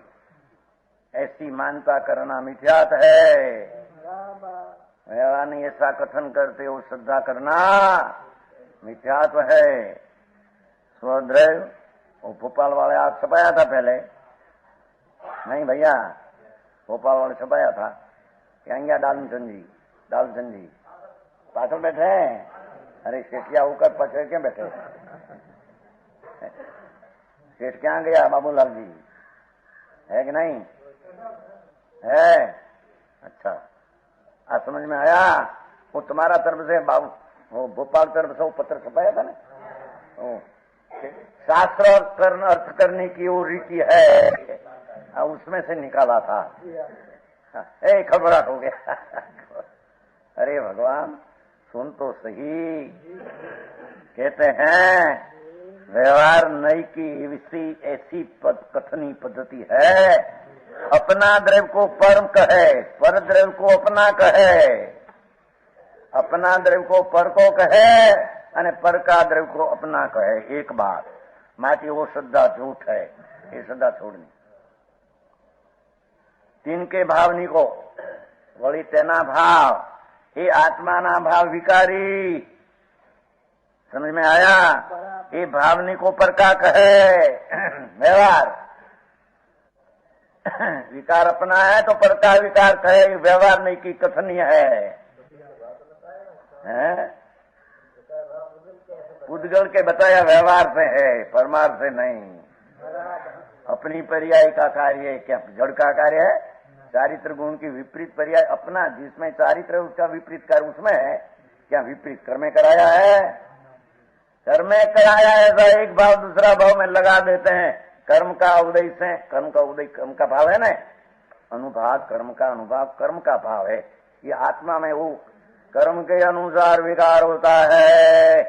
ऐसी मानता करना मिथ्यात है। व्यवहार नहीं ऐसा कथन करते हो, श्रद्धा करना मिथ्यात्व है। स्वद्रव्य वो भोपाल वाले आज छपाया था पहले, नहीं भैया, भोपाल वाले छपाया था कि आएंगे डालचंद जी पाछल बैठे हैं। अरे सेठिया होकर पछे क्यों बैठे? सेठ क्या गया बाबूलाल जी, है कि नहीं है? अच्छा, आज समझ में आया। वो तुम्हारा तरफ से बाबू, वो भोपाल तरफ से वो पत्र छपाया था ना, शास्त्र अर्थ करने की वो रीति है, उसमें से निकाला था। खबराट हो गया। अरे भगवान सुन तो सही, कहते हैं व्यवहार नई की ऐसी कथनी पद्धति है, अपना द्रव्य को परम कहे, पर द्रव्य को अपना कहे, अपना द्रव्य को पर को कहे और पर का द्रव्य को अपना कहे। एक बात माटी वो श्रद्धा झूठ है, ये श्रद्धा छोड़नी। तीन के भावनी को वही तेना भाव, ये आत्मा ना भाव विकारी, समझ में आया? ये भावनी को पर का कहे व्यवहार, विकार अपना है तो पर का विकार कहे, व्यवहार नहीं की कथनीय है। पुद्गल के बताया व्यवहार से है, परमार्थ से नहीं। अपनी पर्याय का कार्य क्या जड़ का कार्य है? चारित्र गुण की विपरीत पर्याय अपना, जिसमें चारित्र उसका विपरीत कार्य उसमें है क्या? विपरीत कर्मे कराया है, कर्मे कराया है। तो एक भाव दूसरा भाव में लगा देते हैं। कर्म का उदय से, कर्म का उदय कर्म का भाव है ना, अनुभाग कर्म का, अनुभाग कर्म का भाव है। ये आत्मा में वो कर्म के अनुसार विकार होता है,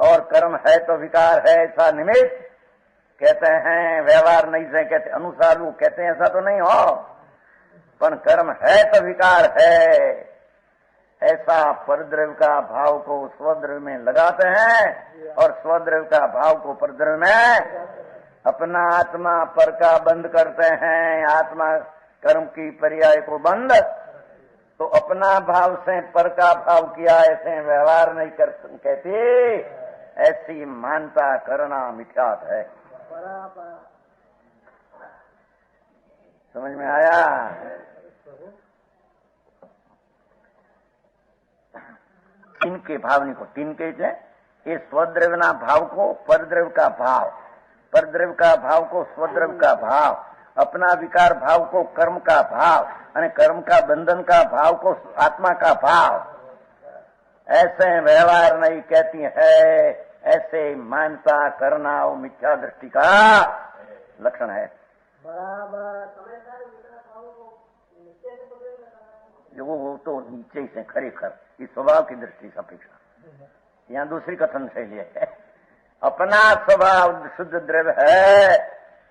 और कर्म है तो विकार है, ऐसा निमित्त कहते हैं। व्यवहार नहीं से कहते, अनुसार वो कहते हैं, ऐसा तो नहीं हो, पर कर्म है तो विकार है, ऐसा परद्रव्य का भाव को स्वद्रव्य में लगाते हैं, और स्वद्रव्य का भाव को परद्रव्य में अपना आत्मा पर का बंद करते हैं। आत्मा कर्म की पर्याय को बंद, तो अपना भाव से पर का भाव किया, ऐसे व्यवहार नहीं कर कहती, ऐसी मानता करना मिथ्यात है। समझ में आया? तीन के भावनी को, तीन के ये स्वद्रव्यना भाव को परद्रव्य का भाव, परद्रव्य का भाव को स्वद्रव्य का भाव, अपना विकार भाव को कर्म का भाव, और कर्म का बंधन का भाव को आत्मा का भाव, ऐसे व्यवहार नहीं कहती है। ऐसे मानता करना वो मिथ्या दृष्टि का लक्षण है। जो वो तो नीचे से खरेखर इस स्वभाव की दृष्टि से अपेक्षा, यहाँ दूसरी कथन शैली है। अपना स्वभाव शुद्ध द्रव्य है,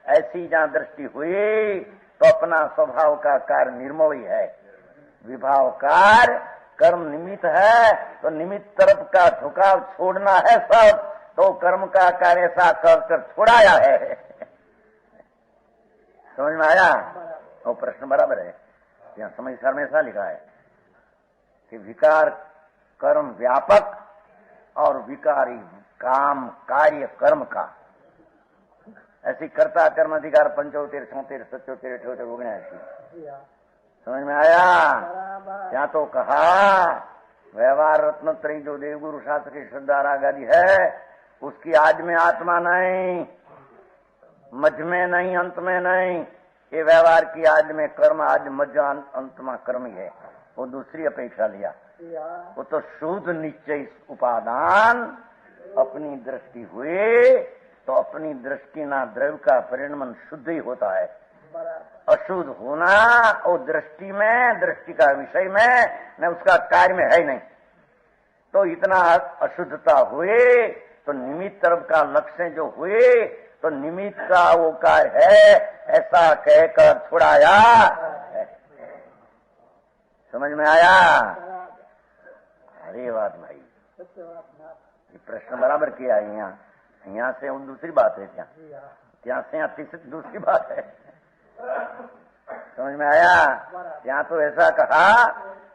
ऐसी जहाँ दृष्टि हुई तो अपना स्वभाव का कार्य निर्मल ही है। विभाव कार्य कर्म निमित्त है, तो निमित्त तरफ का झुकाव छोड़ना है सब, तो कर्म का कार्य ऐसा कर छोड़ाया है। समझ में आया? वो प्रश्न बराबर है। यहाँ समझदार में ऐसा लिखा है कि विकार कर्म व्यापक और विकारी काम कार्य कर्म का, ऐसी कर्ता कर्म अधिकार 75 76 77 78 79। समझ में आया? यहाँ तो कहा व्यवहार रत्नत्रयी जो देवगुरु शास्त्र की श्रद्धा राग आदि है, उसकी आज में आत्मा नहीं, मध्य में नहीं, अंत में नहीं। ये व्यवहार की आज में कर्म, आज मध्य अंत में कर्म ही है। वो दूसरी अपेक्षा लिया, वो तो शुद्ध निश्चय उपादान अपनी दृष्टि हुई, तो अपनी दृष्टि ना द्रव्य का परिणमन शुद्ध ही होता है। अशुद्ध होना और दृष्टि में, दृष्टि का विषय में न उसका कार्य में है नहीं, तो इतना अशुद्धता हुए तो निमित्त तरफ का लक्ष्य जो हुए, तो निमित्त का वो कार्य है, ऐसा कहकर छुड़ाया। समझ में आया? अरे बात भाई, ये प्रश्न बराबर किया। यहाँ से वो दूसरी बात है, यहाँ से यहाँ तीसरी दूसरी बात है। समझ में आया? यहाँ तो ऐसा कहा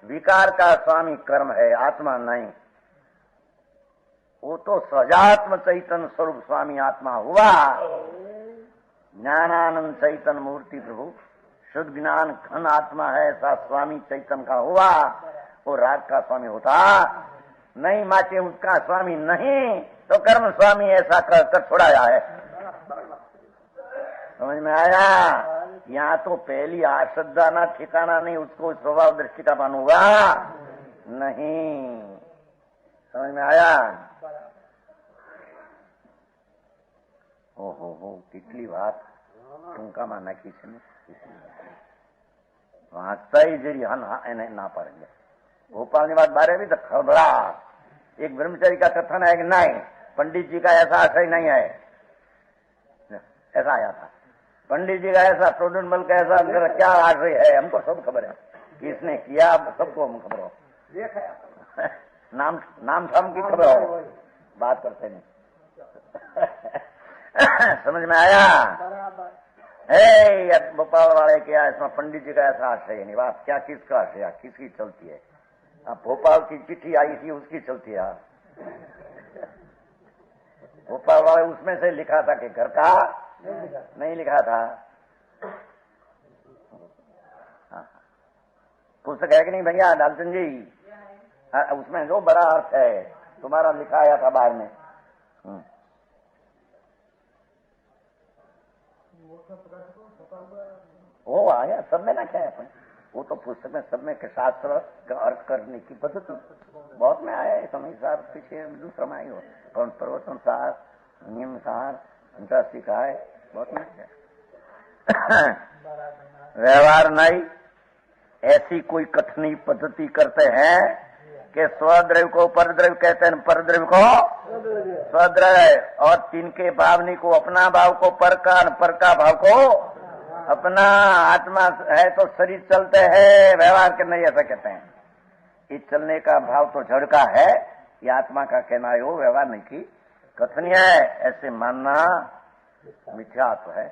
विकार का स्वामी कर्म है, आत्मा नहीं। वो तो सजात्म चैतन्य स्वरूप स्वामी आत्मा हुआ, ज्ञानानंद चैतन्य मूर्ति प्रभु शुद्ध ज्ञान घन आत्मा है, ऐसा स्वामी चैतन्य का हुआ, वो राग का स्वामी होता नहीं। माचे उसका स्वामी नहीं तो कर्म स्वामी ऐसा कर छोड़ाया है। समझ में आया? यहाँ तो पहली आश्रद्धा ना ठिकाना नहीं, उसको स्वभाव दृष्टि का मान होगा नहीं। समझ में आया? ओहो કેટલી વાત ટૂંકામાં નાખી છે ને, વાંચતા જરી એને ના પાડે। भोपाल बात बारे भी तो खबरा एक ब्रह्मचारी का कथन है कि नहीं पंडित जी का ऐसा आशय नहीं है, ऐसा आया था। पंडित जी का ऐसा प्रोडन बल का ऐसा क्या आशय है हमको सब खबर है, किसने किया सबको हम खबर हो, नाम शाम की खबर हो, बात करते नहीं। समझ में आया? भोपाल वाले क्या इसमें पंडित जी का ऐसा आशय नहीं, बात क्या किसका आशय किसकी चलती है? भोपाल की चिट्ठी आई थी उसकी चलती है। भोपाल वाले उसमें से लिखा था कि घर का नहीं लिखा था। पुस्तक है कि नहीं भैया डालचंद जी? उसमें जो बड़ा अर्थ है तुम्हारा लिखाया था बाहर में। वो आया सब में ना क्या है, वो तो पुस्तक में सब में के शास्त्र का अर्थ करने की पद्धति बहुत में आया है। समय सार पीछे दूसरा में आई हो कौन प्रवचन सार नियम सार सिखा है बहुत में है। व्यवहार नहीं ऐसी कोई कथनी पद्धति करते हैं कि स्वद्रव्य को परद्रव्य कहते हैं, परद्रव्य को स्वद्रव्य, और तिनके भावनी को अपना भाव को पर का भाव को अपना। आत्मा है तो शरीर चलते हैं, व्यवहार के नहीं ऐसा कहते हैं। इस चलने का भाव तो जड़ का है, ये आत्मा का कहना है, वो व्यवहार नहीं की कथनी है, ऐसे मानना मिथ्यात्व है।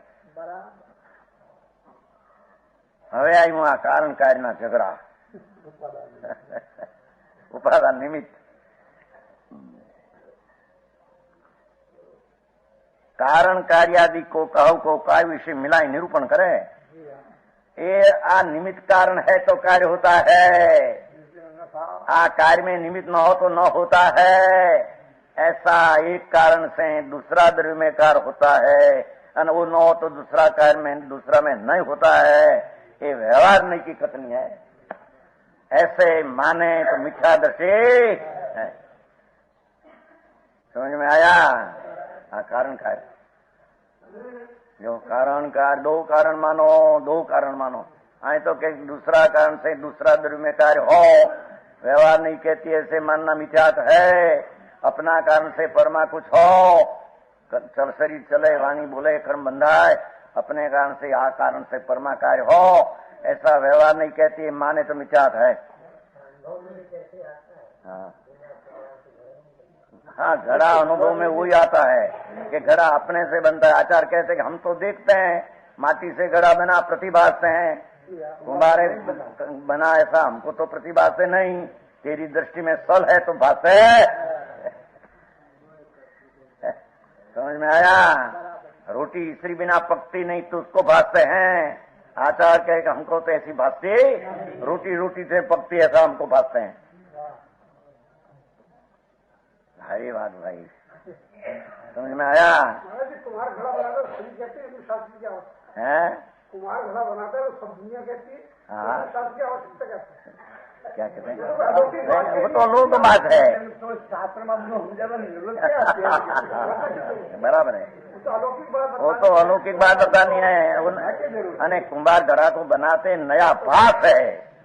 હવે આવ્યું આ કારણ કાર્યના ઝઘડા ઉપાદાન નિમિત્ત। कारण कार्यादि को कहो को काय विषय मिलाई निरूपण करे, ये आ निमित्त कारण है तो कार्य होता है, आ कार्य में निमित्त न हो तो न होता है। ऐसा एक कारण से दूसरा द्रव्य में कार्य होता है, और वो न हो तो दूसरा कार्य में दूसरा में नहीं होता है। ये व्यवहार नहीं की कथनी है, ऐसे माने तो मिथ्या दृष्टि है। समझ में आया? कारण कार्य जो कारण का दो कारण मानो आए तो कि दूसरा कारण से दूसरा द्रव्य में कार्य हो, व्यवहार नहीं कहती ऐसे मानना मिथ्यात है। अपना कारण से परमा कुछ हो, चल शरीर चले वाणी बोले कर्म बंधाए, अपने कारण से आ कारण से परमा कार्य हो, ऐसा व्यवहार नहीं कहती, माने तो मिथ्यात है। हाँ घड़ा अनुभव में वही आता है कि घड़ा अपने से बनता है। आचार्य कहते कि हम तो देखते हैं माटी से घड़ा बना प्रतिभासते हैं, तुम्हारे बना ऐसा हमको तो प्रतिभासते नहीं, तेरी दृष्टि में सल है तो भाषे है। समझ में आया? रोटी इसरी बिना पकती नहीं तो उसको भासते हैं। आचार्य कहे कि हमको तो ऐसी भासती, रोटी से पकती ऐसा हमको भासते हैं। हरी बात भाई, समझ में आया? कुमार घड़ा बनाकर सभी कहते हैं शास्त्र की आवश्यकता है, कुमार घड़ा बनाता है सब दुनिया कहती है शास्त्र की आवश्यकता कहते हैं। क्या कहते हैं? वो तो लोग बात है, शास्त्र बराबर है, वो तो अलौकिक बात बतानी है। अने कुंभार घड़ा को बनाते नया भास है,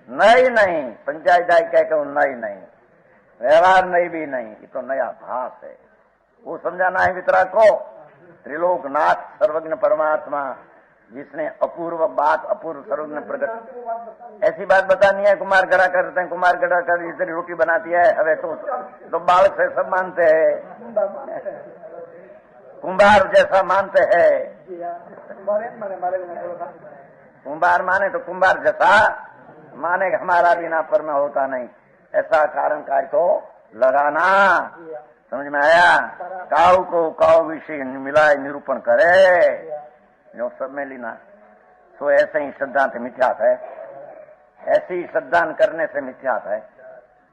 नई नहीं पंचायत कह के नई नहीं, व्यवहार नहीं भी नहीं, ये तो नया भास है। वो समझाना है वितराग को, त्रिलोकनाथ सर्वज्ञ परमात्मा जिसने अपूर्व बात अपूर्व सर्वज्ञ प्रकट, ऐसी बात बतानी है। कुमार गड़ा करते हैं, कुमार गड़ा कर इतनी रोटी बनाती है, हवे तो बालक से सब मानते हैं, कुंभार जैसा मानते हैं। कुंभार माने तो कुंभार जैसा माने हमारा बिना पर में होता नहीं, ऐसा कारण कार्य को लगाना। समझ में आया? काऊ को काऊ विषय मिलाए निरूपण करे, जो सब में लीना, सो ऐसे ही सिद्धांत मिथ्यात है। ऐसे ही सिद्धांत करने से मिथ्यात है।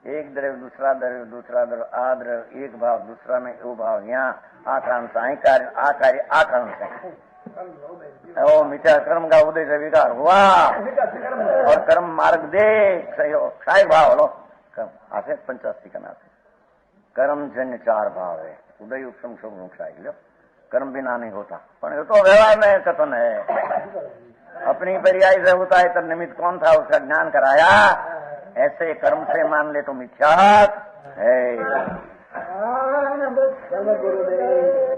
एक द्रव्य दूसरा द्रव्य दूसरा द्रव्य आ द्रव्य एक भाव दूसरा में वो भाव, यहाँ आकारण से कार्य आकारण से वो मिथ्या कर्म का उदय से विकार हुआ और कर्म मार्ग दे क्षय भाव लो कर्म आसे 85 का नाते कर्म जन्य 4 भाव है, उदय उपशम शुभ क्षय लो कर्म बिना नहीं होता। पर ये तो व्यवहार में कथन है, अपनी पर्याय से होता है। तो निमित्त कौन था, उसका ज्ञान कराया। ऐसे कर्म से मान ले तो मिथ्यात है। गुरुदेव